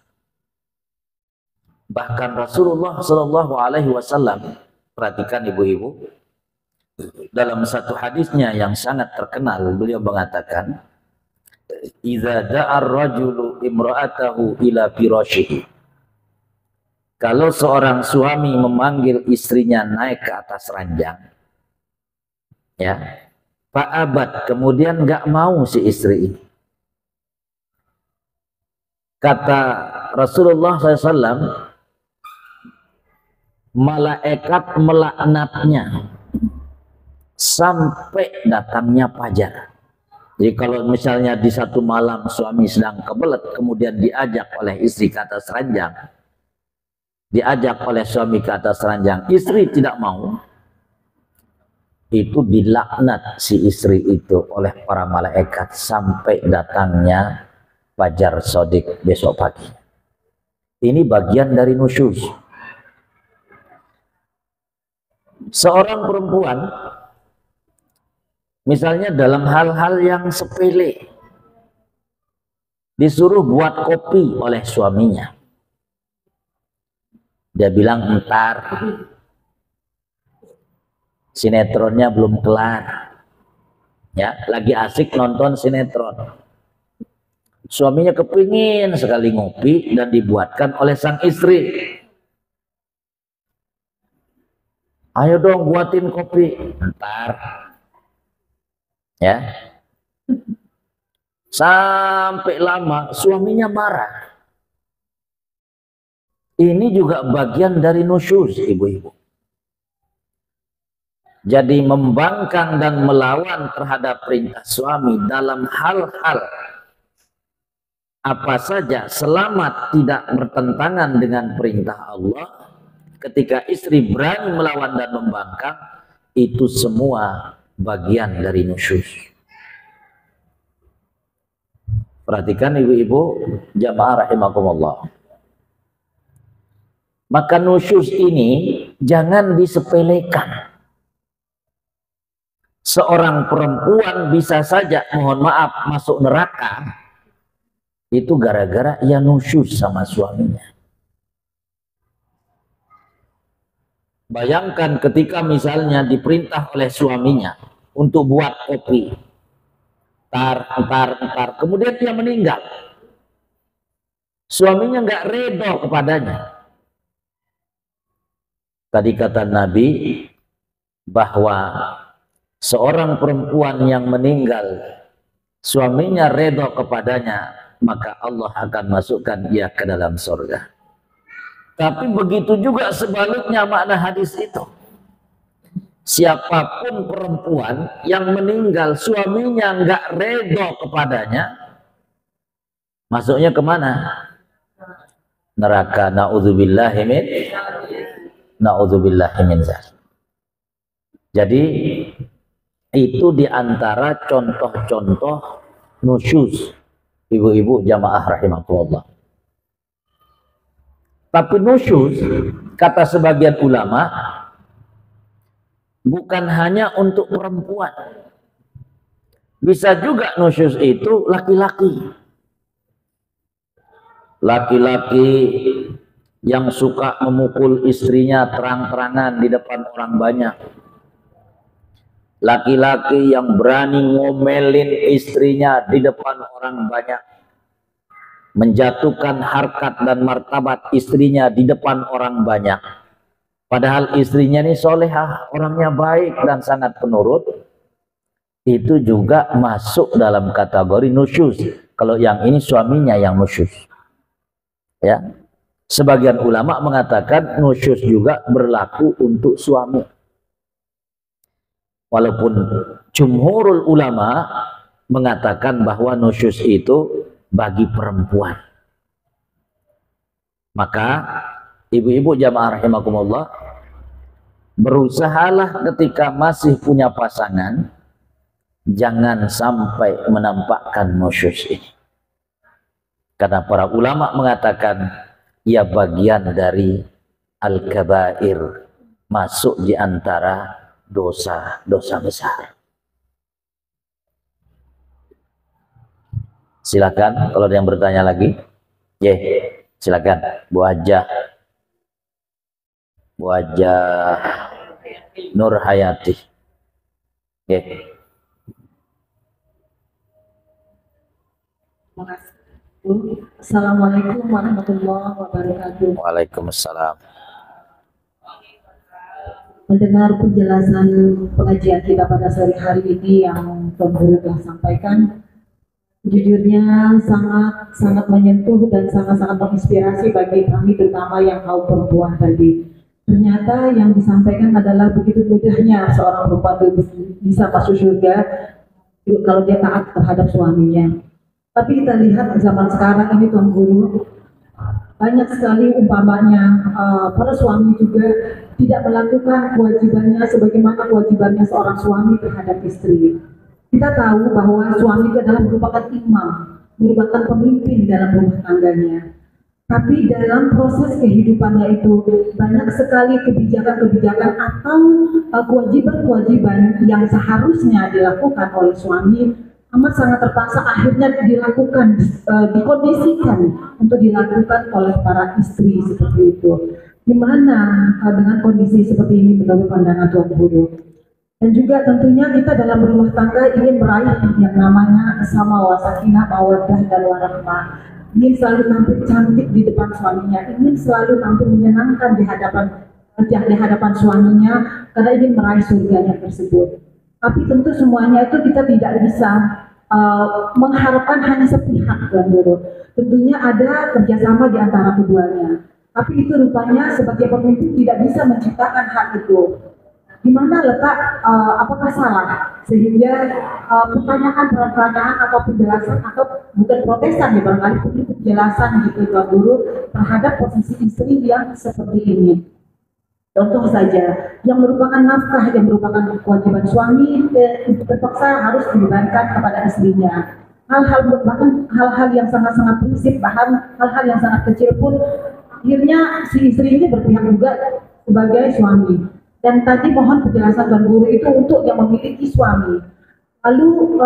Bahkan Rasulullah Shallallahu Alaihi Wasallam, perhatikan ibu-ibu, dalam satu hadisnya yang sangat terkenal, beliau mengatakan, "Idza da'a ar-rajulu imra'atahu ila firashihi." Kalau seorang suami memanggil istrinya naik ke atas ranjang, ya, fa'abat, kemudian nggak mau si istri ini. Kata Rasulullah SAW, malaikat melaknatnya sampai datangnya fajar. Jadi kalau misalnya di satu malam suami sedang kebelet, kemudian diajak oleh istri ke atas ranjang, diajak oleh suami ke atas ranjang, istri tidak mau, itu dilaknat si istri itu oleh para malaikat sampai datangnya fajar shadiq besok pagi. Ini bagian dari nusyuz. Seorang perempuan misalnya dalam hal-hal yang sepele disuruh buat kopi oleh suaminya, dia bilang, entar, sinetronnya belum kelar, ya, lagi asik nonton sinetron. Suaminya kepingin sekali ngopi dan dibuatkan oleh sang istri. Ayo dong buatin kopi, entar, ya. Sampai lama suaminya marah. Ini juga bagian dari nusyuz, ibu-ibu. Jadi membangkang dan melawan terhadap perintah suami dalam hal-hal apa saja selama tidak bertentangan dengan perintah Allah. Ketika istri berani melawan dan membangkang, itu semua bagian dari nusyuz. Perhatikan ibu-ibu jamaah rahimakumullah. Maka nusyuz ini jangan disepelekan. Seorang perempuan bisa saja, mohon maaf, masuk neraka itu gara-gara ia nusyuz sama suaminya. Bayangkan ketika misalnya diperintah oleh suaminya untuk buat kopi, entar, kemudian dia meninggal. Suaminya nggak redho kepadanya. Tadi kata Nabi bahwa seorang perempuan yang meninggal, suaminya redho kepadanya, maka Allah akan masukkan dia ke dalam surga. Tapi begitu juga sebaliknya makna hadis itu. Siapapun perempuan yang meninggal, suaminya nggak redho kepadanya, masuknya kemana? Neraka. Na'udzubillahi min dzalik. Jadi itu diantara contoh-contoh nusyuz, ibu-ibu jamaah rahimakumullah. Tapi nusyuz, kata sebagian ulama, bukan hanya untuk perempuan. Bisa juga nusyuz itu laki-laki. Laki-laki yang suka memukul istrinya terang-terangan di depan orang banyak. Laki-laki yang berani ngomelin istrinya di depan orang banyak. Menjatuhkan harkat dan martabat istrinya di depan orang banyak. Padahal istrinya ini solehah, orangnya baik dan sangat penurut. Itu juga masuk dalam kategori nusyuz. Kalau yang ini suaminya yang nusyuz. Ya. Sebagian ulama mengatakan nusyuz juga berlaku untuk suami. Walaupun jumhurul ulama mengatakan bahwa nusyuz itu bagi perempuan. Maka ibu-ibu jamaah rahimakumullah, berusahalah ketika masih punya pasangan, jangan sampai menampakkan nusyuz ini. Karena para ulama mengatakan ia bagian dari al-kabair, masuk di antara dosa-dosa besar. Silakan kalau ada yang bertanya lagi. Silakan. Bu Hajah Nur Hayati. Assalamualaikum warahmatullahi wabarakatuh. Waalaikumsalam. Mendengar penjelasan pengajian kita pada sore hari ini yang Tuan Guru telah sampaikan, jujurnya sangat menyentuh dan sangat menginspirasi bagi kami, terutama yang kaum perempuan tadi. Ternyata yang disampaikan adalah begitu mudahnya seorang perempuan bisa masuk surga kalau dia taat terhadap suaminya. Tapi kita lihat zaman sekarang ini Tuan Guru, banyak sekali umpamanya para suami juga tidak melakukan kewajibannya sebagaimana kewajibannya seorang suami terhadap istri. Kita tahu bahwa suami itu adalah merupakan imam, merupakan pemimpin dalam rumah tangganya. Tapi dalam proses kehidupannya itu banyak sekali kebijakan-kebijakan atau kewajiban-kewajiban yang seharusnya dilakukan oleh suami amat sangat terpaksa akhirnya dilakukan, dikondisikan untuk dilakukan oleh para istri seperti itu. Gimana dengan kondisi seperti ini menurut pandangan Tuan Guru? Dan juga tentunya kita dalam rumah tangga ingin meraih yang namanya sama wasakinah, mawaddah dan warahmah. Ingin selalu tampil cantik di depan suaminya, ingin selalu tampil menyenangkan di hadapan suaminya karena ingin meraih surganya tersebut. Tapi tentu semuanya itu kita tidak bisa mengharapkan hanya sepihak, Tuan Guru. Tentunya ada kerjasama di antara keduanya. Tapi itu rupanya sebagai pemimpin tidak bisa menciptakan hal itu. Di mana letak apakah salah sehingga pertanyaan atau penjelasan atau bukan protesan ya barangkali penjelasan gitu Tuan Guru terhadap posisi istri yang seperti ini. Contoh saja, yang merupakan nafkah, yang merupakan kewajiban suami terpaksa harus dibebankan kepada istrinya. Bahkan hal-hal yang sangat-sangat prinsip, bahkan hal-hal yang sangat kecil pun akhirnya si istri ini berpihak juga sebagai suami. Dan tadi mohon penjelasan Tuan Guru itu untuk yang memiliki suami. Lalu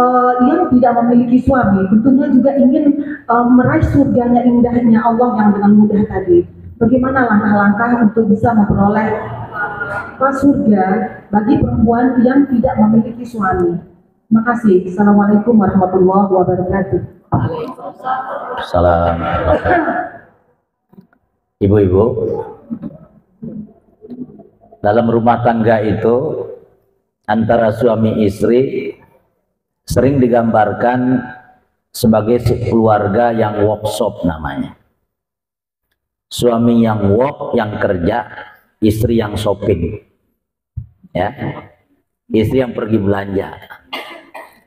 yang tidak memiliki suami tentunya juga ingin meraih surganya indahnya Allah yang dengan mudah tadi. Bagaimana langkah-langkah untuk bisa memperoleh surga bagi perempuan yang tidak memiliki suami? Terima kasih. Assalamualaikum warahmatullahi wabarakatuh. Salam. Ibu-ibu, dalam rumah tangga itu antara suami istri sering digambarkan sebagai keluarga yang workshop namanya. Suami yang work, yang kerja, istri yang shopping. Ya. Istri yang pergi belanja.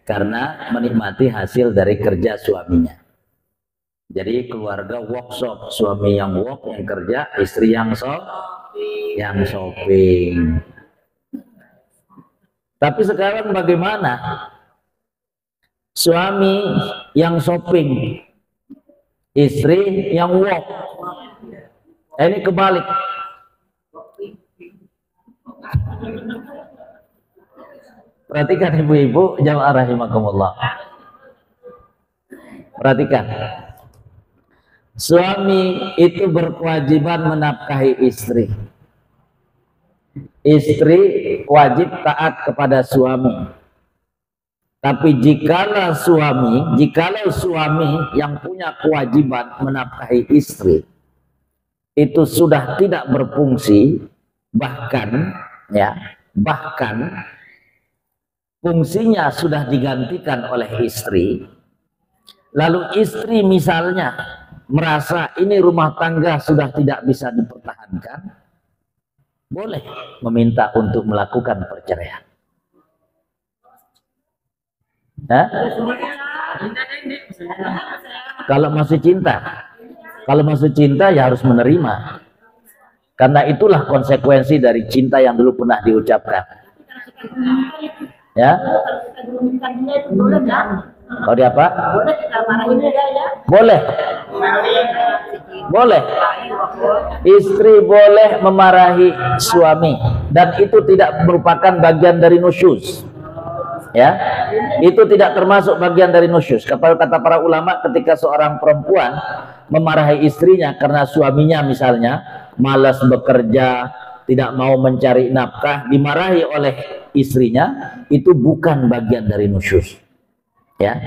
Karena menikmati hasil dari kerja suaminya. Jadi keluarga workshop, suami yang work, yang kerja, istri yang shopping. Tapi sekarang bagaimana? Suami yang shopping, istri yang work. Ini kebalik. Perhatikan ibu-ibu, jamaah rahimakumullah. Perhatikan. Suami itu berkewajiban menafkahi istri. Istri wajib taat kepada suami. Tapi jikalau suami yang punya kewajiban menafkahi istri itu sudah tidak berfungsi, bahkan fungsinya sudah digantikan oleh istri, lalu istri misalnya merasa ini rumah tangga sudah tidak bisa dipertahankan, boleh meminta untuk melakukan perceraian. Kalau masih cinta ya harus menerima, karena itulah konsekuensi dari cinta yang dulu pernah diucapkan. Ya, kalau dia apa? Boleh. Istri boleh memarahi suami, dan itu tidak merupakan bagian dari nusyuz. Ya, itu tidak termasuk bagian dari nusyuz. Kata para ulama, ketika seorang perempuan memarahi istrinya karena suaminya misalnya malas bekerja, tidak mau mencari nafkah, dimarahi oleh istrinya, itu bukan bagian dari nusyuz. Ya,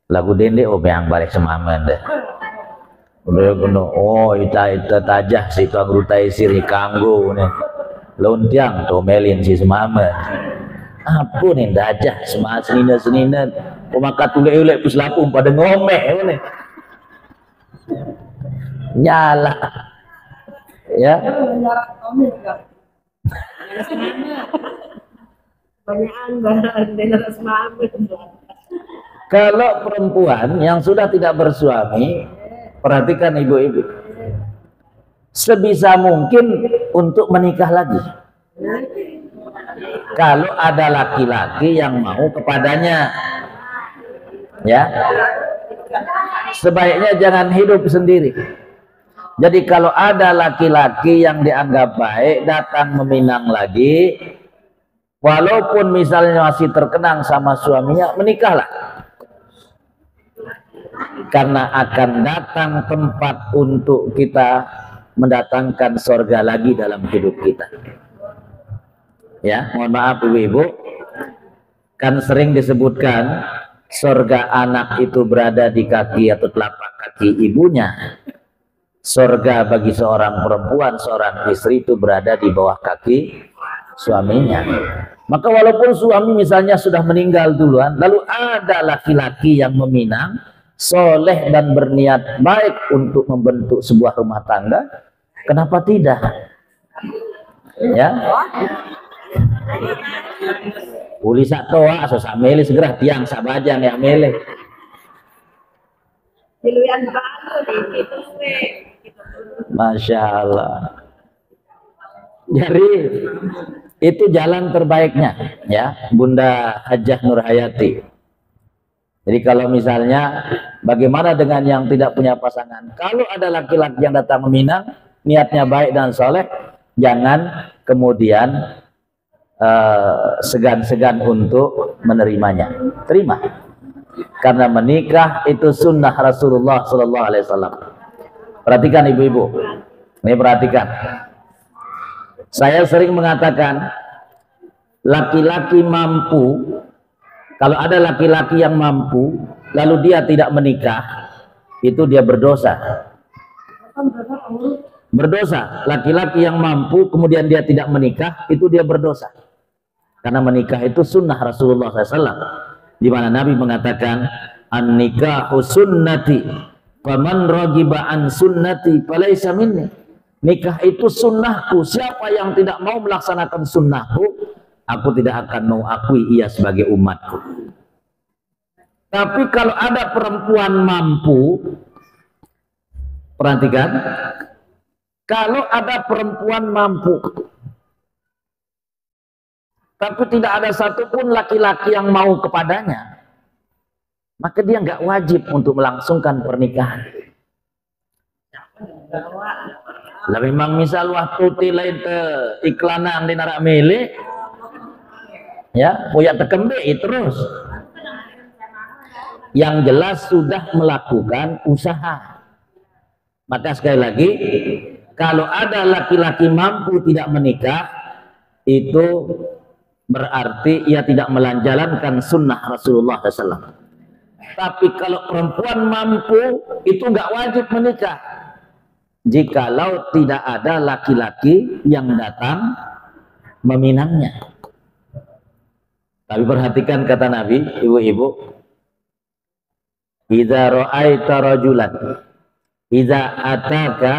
lagu dende yang balik semamen deh. Udah kuno, ita tajah si tuang rutai siri kanggo nih, lontiang tomelin si semamen. Apa nih dajah semas senina pemakat ulek puslapum pada ngomeh nih. Nyala. Ya. Kalau perempuan yang sudah tidak bersuami, perhatikan ibu-ibu, sebisa mungkin untuk menikah lagi. Kalau ada laki-laki yang mau kepadanya, ya, sebaiknya jangan hidup sendiri. Jadi kalau ada laki-laki yang dianggap baik datang meminang lagi, walaupun misalnya masih terkenang sama suaminya, menikahlah. Karena akan datang tempat untuk kita mendatangkan surga lagi dalam hidup kita. Ya, mohon maaf ibu-ibu, kan sering disebutkan surga anak itu berada di kaki atau telapak kaki ibunya. Surga bagi seorang perempuan, seorang istri itu berada di bawah kaki suaminya. Maka walaupun suami misalnya sudah meninggal duluan, lalu ada laki-laki yang meminang, soleh dan berniat baik untuk membentuk sebuah rumah tangga, kenapa tidak? Ya. Uli saktoa so samele segera tiang sabajan ya mele. Masya Allah. Jadi itu jalan terbaiknya, ya, Bunda Hajah Nurhayati. Jadi kalau misalnya bagaimana dengan yang tidak punya pasangan? Kalau ada laki-laki yang datang meminang, niatnya baik dan soleh, jangan kemudian segan-segan untuk menerimanya. Terima, karena menikah itu sunnah Rasulullah Sallallahu Alaihi Wasallam. Perhatikan ibu-ibu, ini perhatikan. Saya sering mengatakan, laki-laki mampu, kalau ada laki-laki yang mampu lalu dia tidak menikah, itu dia berdosa. Berdosa. Laki-laki yang mampu kemudian dia tidak menikah, itu dia berdosa. Karena menikah itu sunnah Rasulullah SAW, di mana Nabi mengatakan, an-nikahu sunnati, faman ragiba an sunnati falaysa minni. Nikah itu sunnahku, siapa yang tidak mau melaksanakan sunnahku, aku tidak akan mau akui ia sebagai umatku. Tapi kalau ada perempuan mampu, perhatikan, kalau ada perempuan mampu tapi tidak ada satupun laki-laki yang mau kepadanya, maka dia nggak wajib untuk melangsungkan pernikahan. Lah memang misal waktu lain te iklanan di narak mele, ya punya tekembe terus. Yang jelas sudah melakukan usaha. Maka sekali lagi, kalau ada laki-laki mampu tidak menikah, itu berarti ia tidak menjalankan sunnah Rasulullah SAW. Tapi kalau perempuan mampu, itu nggak wajib menikah, jikalau tidak ada laki-laki yang datang meminangnya. Tapi perhatikan kata Nabi, ibu-ibu, idza ra'aita rajulan, idza ataka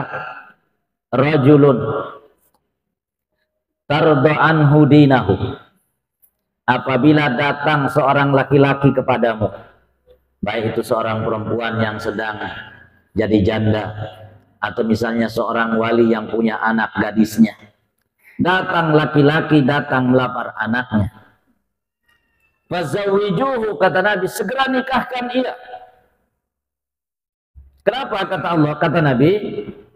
rajulun tarda anhu dinahu, apabila datang seorang laki-laki kepadamu, baik itu seorang perempuan yang sedang jadi janda, atau misalnya seorang wali yang punya anak gadisnya, datang laki-laki datang melamar anaknya, fazawwijuhu, kata Nabi, segera nikahkan ia. Kenapa kata Allah, kata Nabi,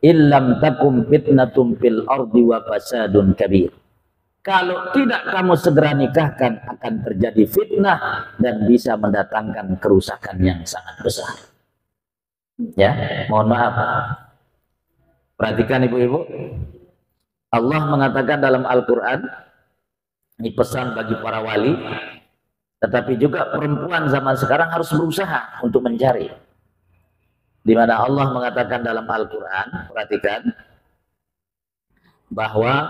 illam takum fitnatum fil ardi wa fasadun kabir. Kalau tidak kamu segera nikahkan, akan terjadi fitnah dan bisa mendatangkan kerusakan yang sangat besar. Ya, mohon maaf. Perhatikan ibu-ibu, Allah mengatakan dalam Al-Quran, ini pesan bagi para wali, tetapi juga perempuan zaman sekarang harus berusaha untuk mencari. Di mana Allah mengatakan dalam Al-Quran, perhatikan, bahwa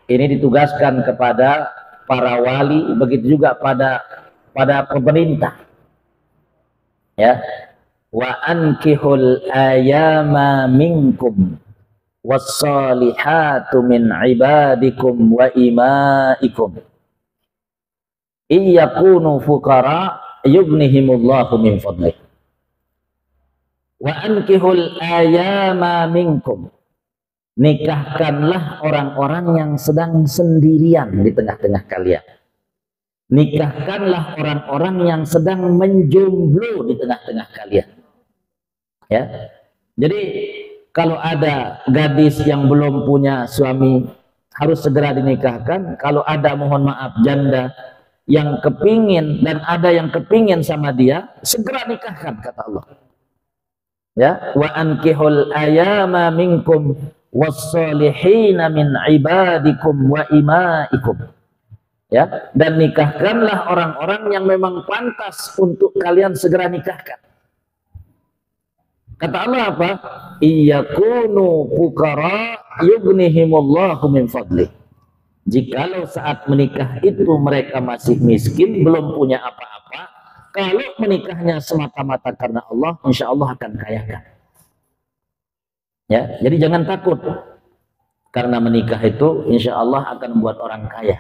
ini ditugaskan kepada para wali, begitu juga pada pemerintah. Ya, wa ankihul ayama minkum wassalihatu min ibadikum wa imaikum iyakunu fuqara yughnihimullahu min fadlih. Wa ankihul ayama minkum, nikahkanlah orang-orang yang sedang sendirian di tengah-tengah kalian. Nikahkanlah orang-orang yang sedang menjomblo di tengah-tengah kalian. Ya. Jadi kalau ada gadis yang belum punya suami, harus segera dinikahkan. Kalau ada, mohon maaf, janda yang kepingin dan ada yang kepingin sama dia, segera nikahkan, kata Allah. Ya, wa ankihul ayama minkum wassalihina min ibadikum wa imaikum. Ya, dan nikahkanlah orang-orang yang memang pantas untuk kalian segera nikahkan. Kata Allah apa? Iyakunu fuqara yughnihimullahu min fadlih. Jikalau saat menikah itu mereka masih miskin, belum punya apa-apa, kalau menikahnya semata-mata karena Allah, insya Allah akan kayakan. Ya, jadi jangan takut, karena menikah itu insya Allah akan membuat orang kaya.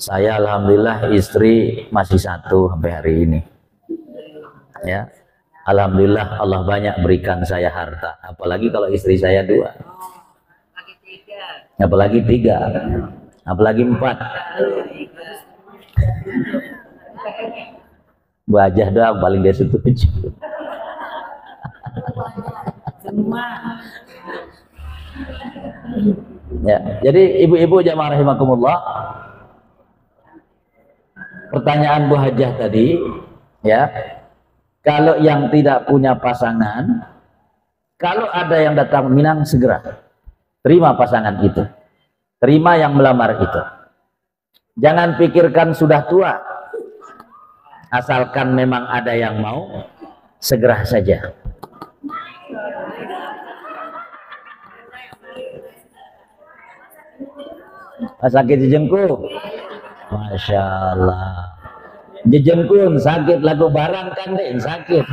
Saya alhamdulillah istri masih satu sampai hari ini. Ya, alhamdulillah Allah banyak berikan saya harta. Apalagi kalau istri saya dua, apalagi tiga, apalagi empat. Wajah doang paling dia setuju. Ya, jadi ibu-ibu jamaah rahimakumullah, pertanyaan Bu Hajah tadi, ya, kalau yang tidak punya pasangan, kalau ada yang datang Minang, segera terima pasangan itu, terima yang melamar itu. Jangan pikirkan sudah tua, asalkan memang ada yang mau, segera saja. Sakit jejengku, Masya Allah. Jejengkun sakit lagu barang kan deh sakit.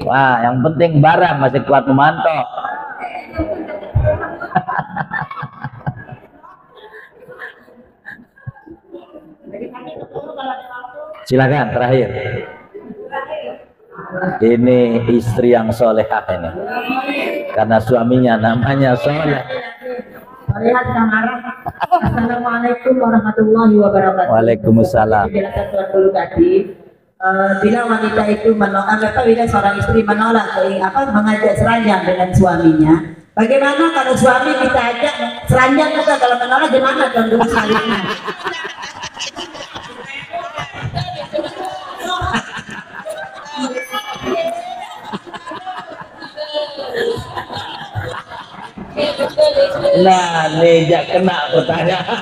Wah, yang penting barang masih kuat memantau. Silakan terakhir. Ini istri yang solehah ini, karena suaminya namanya soleh. Assalamualaikum warahmatullahi wabarakatuh. Waalaikumsalam. Penjelasan Tuan Guru tadi, bila wanita itu menolak, bila seorang istri menolak mengajak seranjang dengan suaminya, bagaimana kalau suami kita ajak seranjang juga, kalau menolak gimana Tuan Guru selanjutnya? Nah, Neja kena pertanyaan.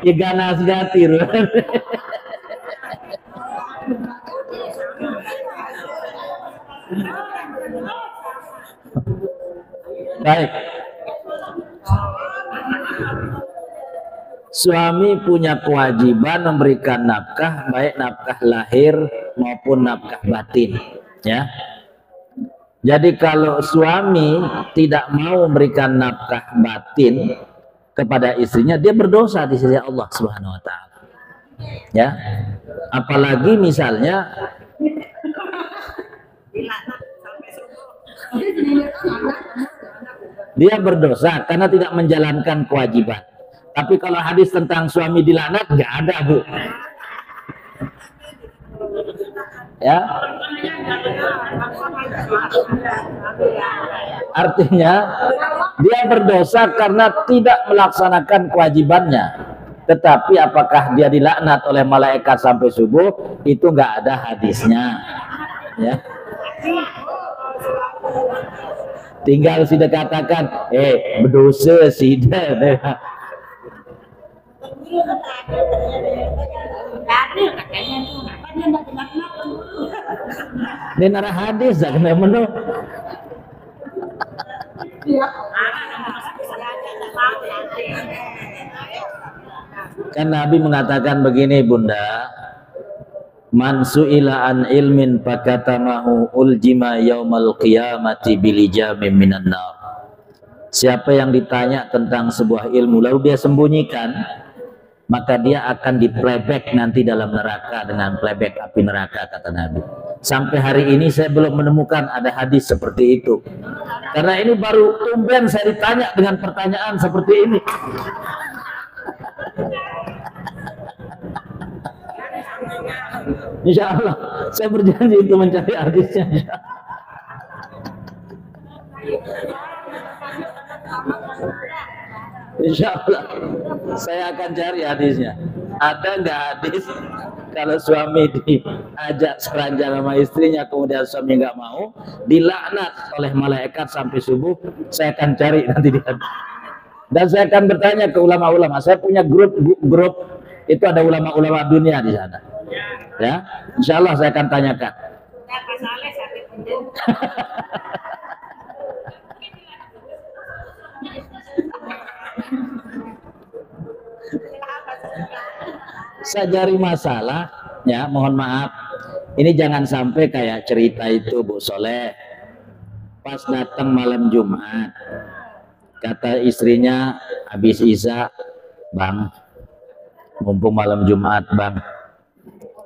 Ya ganas gatir. Baik. Suami punya kewajiban memberikan nafkah, baik nafkah lahir maupun nafkah batin, ya. Jadi kalau suami tidak mau memberikan nafkah batin kepada istrinya, dia berdosa di sisi Allah Subhanahu wa taala. Ya. Apalagi misalnya dia berdosa karena tidak menjalankan kewajiban. Tapi kalau hadis tentang suami dilaknat nggak ada, Bu. Ya. Artinya dia berdosa karena tidak melaksanakan kewajibannya. Tetapi apakah dia dilaknat oleh malaikat sampai subuh, itu nggak ada hadisnya. Ya. Tinggal sudah katakan, berdosa sudah. Ini nara hadis tak kena menu. Kan Nabi mengatakan begini, Bunda, man su'ila an ilmin fakatamahu uljima yaumal qiyamati bilijami minan nar. Siapa yang ditanya tentang sebuah ilmu lalu dia sembunyikan, maka dia akan di-playback nanti dalam neraka dengan playback api neraka, kata Nabi. Sampai hari ini saya belum menemukan ada hadis seperti itu. Karena ini baru tumben saya ditanya dengan pertanyaan seperti ini. Insya Allah saya berjanji untuk mencari hadisnya. Insya Allah saya akan cari hadisnya. Ada nggak hadis kalau suami diajak seranjang sama istrinya kemudian suami nggak mau, dilaknat oleh malaikat sampai subuh? Saya akan cari nanti di hadis. Dan saya akan bertanya ke ulama-ulama. Saya punya grup itu, ada ulama-ulama dunia di sana. Ya, insya Allah saya akan tanyakan. Saya cari masalah, ya, mohon maaf. Ini jangan sampai kayak cerita itu Bu Soleh. Pas datang malam Jumat, kata istrinya habis Isya, Bang, mumpung malam Jumat, Bang,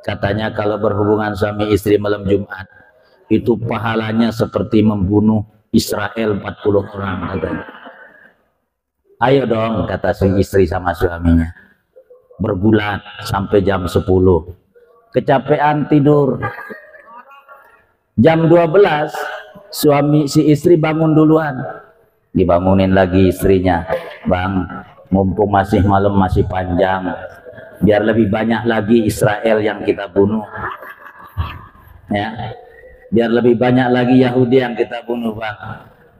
katanya kalau berhubungan suami istri malam Jumat, itu pahalanya seperti membunuh Israel 40 orang katanya. Ayo dong, kata si istri sama suaminya, bergulat sampai jam 10, kecapean tidur. Jam 12 si istri bangun duluan, dibangunin lagi istrinya, bang, mumpung masih malam masih panjang, biar lebih banyak lagi Israel yang kita bunuh, ya, biar lebih banyak lagi Yahudi yang kita bunuh, bang.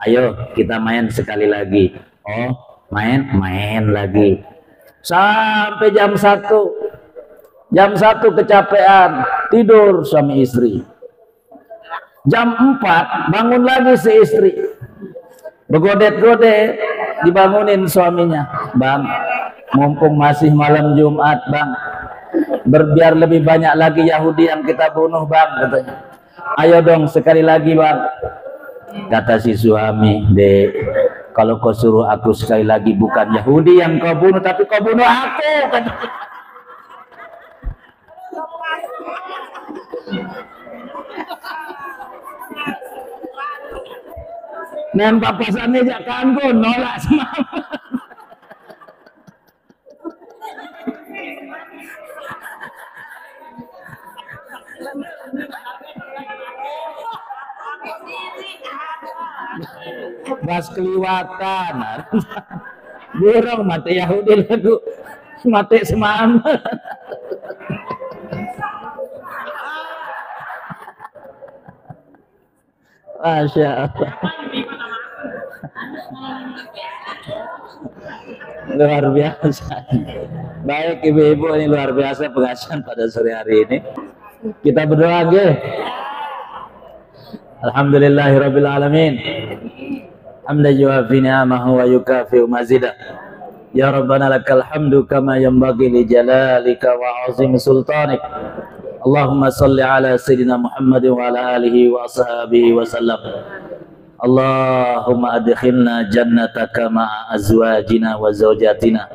Ayo kita main sekali lagi. Oh, main lagi sampai jam 1. Jam 1 kecapean, tidur suami istri. Jam 4 bangun lagi si istri, bergodet-godet, dibangunin suaminya, bang, mumpung masih malam Jumat, bang, biar lebih banyak lagi Yahudi yang kita bunuh, bang, katanya. Ayo dong sekali lagi, bang. Kata si suami, dek, kalau kau suruh aku sekali lagi, bukan Yahudi yang kau bunuh, tapi kau bunuh aku, katanya. Nembak pasannya jangan kau nolak semangat. Bas keliwatan, burung mati Yahudi lagu mati semangat. Masya Allah. Luar biasa. Baik ibu-ibu, ini luar biasa pengajian pada sore hari ini. Kita berdoa nggih. Alhamdulillahirabbil alamin. Hamdan yuafi ni'amahu wa yukafi mazidah. Ya Rabbana lakal hamdu kama yanbaghi li jalalika wa azim sultanik. Allahumma salli ala sayyidina Muhammad wa ala alihi wa ashabihi wa sallam. Allahumma adkhilna jannataka ma'a azwajina wa zawjatina.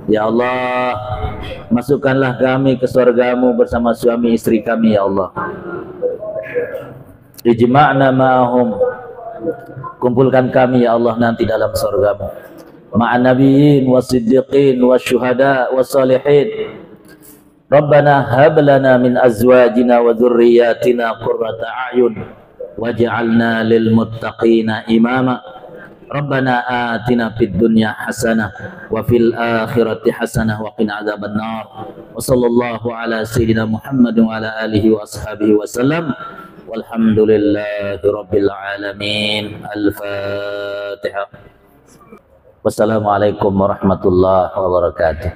Ya Allah, masukkanlah kami ke surgamu bersama suami istri kami, ya Allah. Ijma'na ma'ahum, kumpulkan kami ya Allah nanti dalam surgamu, ma'an nabiyyin wasiddiqin wasyuhada wassalihin. Rabbana hab lana min azwajina wa dhurriyyatina qurrata a'yun waj'alna lil muttaqina imama. Rabbana atina fid dunya hasanah wa fil akhirati hasanah wa qina adzabannar. Wa sallallahu ala sayyidina Muhammad wa ala alihi wa ashabihi wa sallam. Walhamdulillahi rabbil alamin. Al-Fatihah. Wassalamualaikum warahmatullahi wabarakatuh.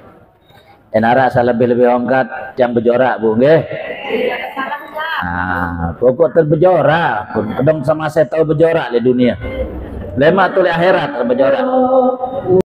Enara asal lebih ongkat jam berjorak bu nggih. Pokok terbejorak pun kedong sama saya tahu berjorak di dunia. Lemak tu akhirat berjorak.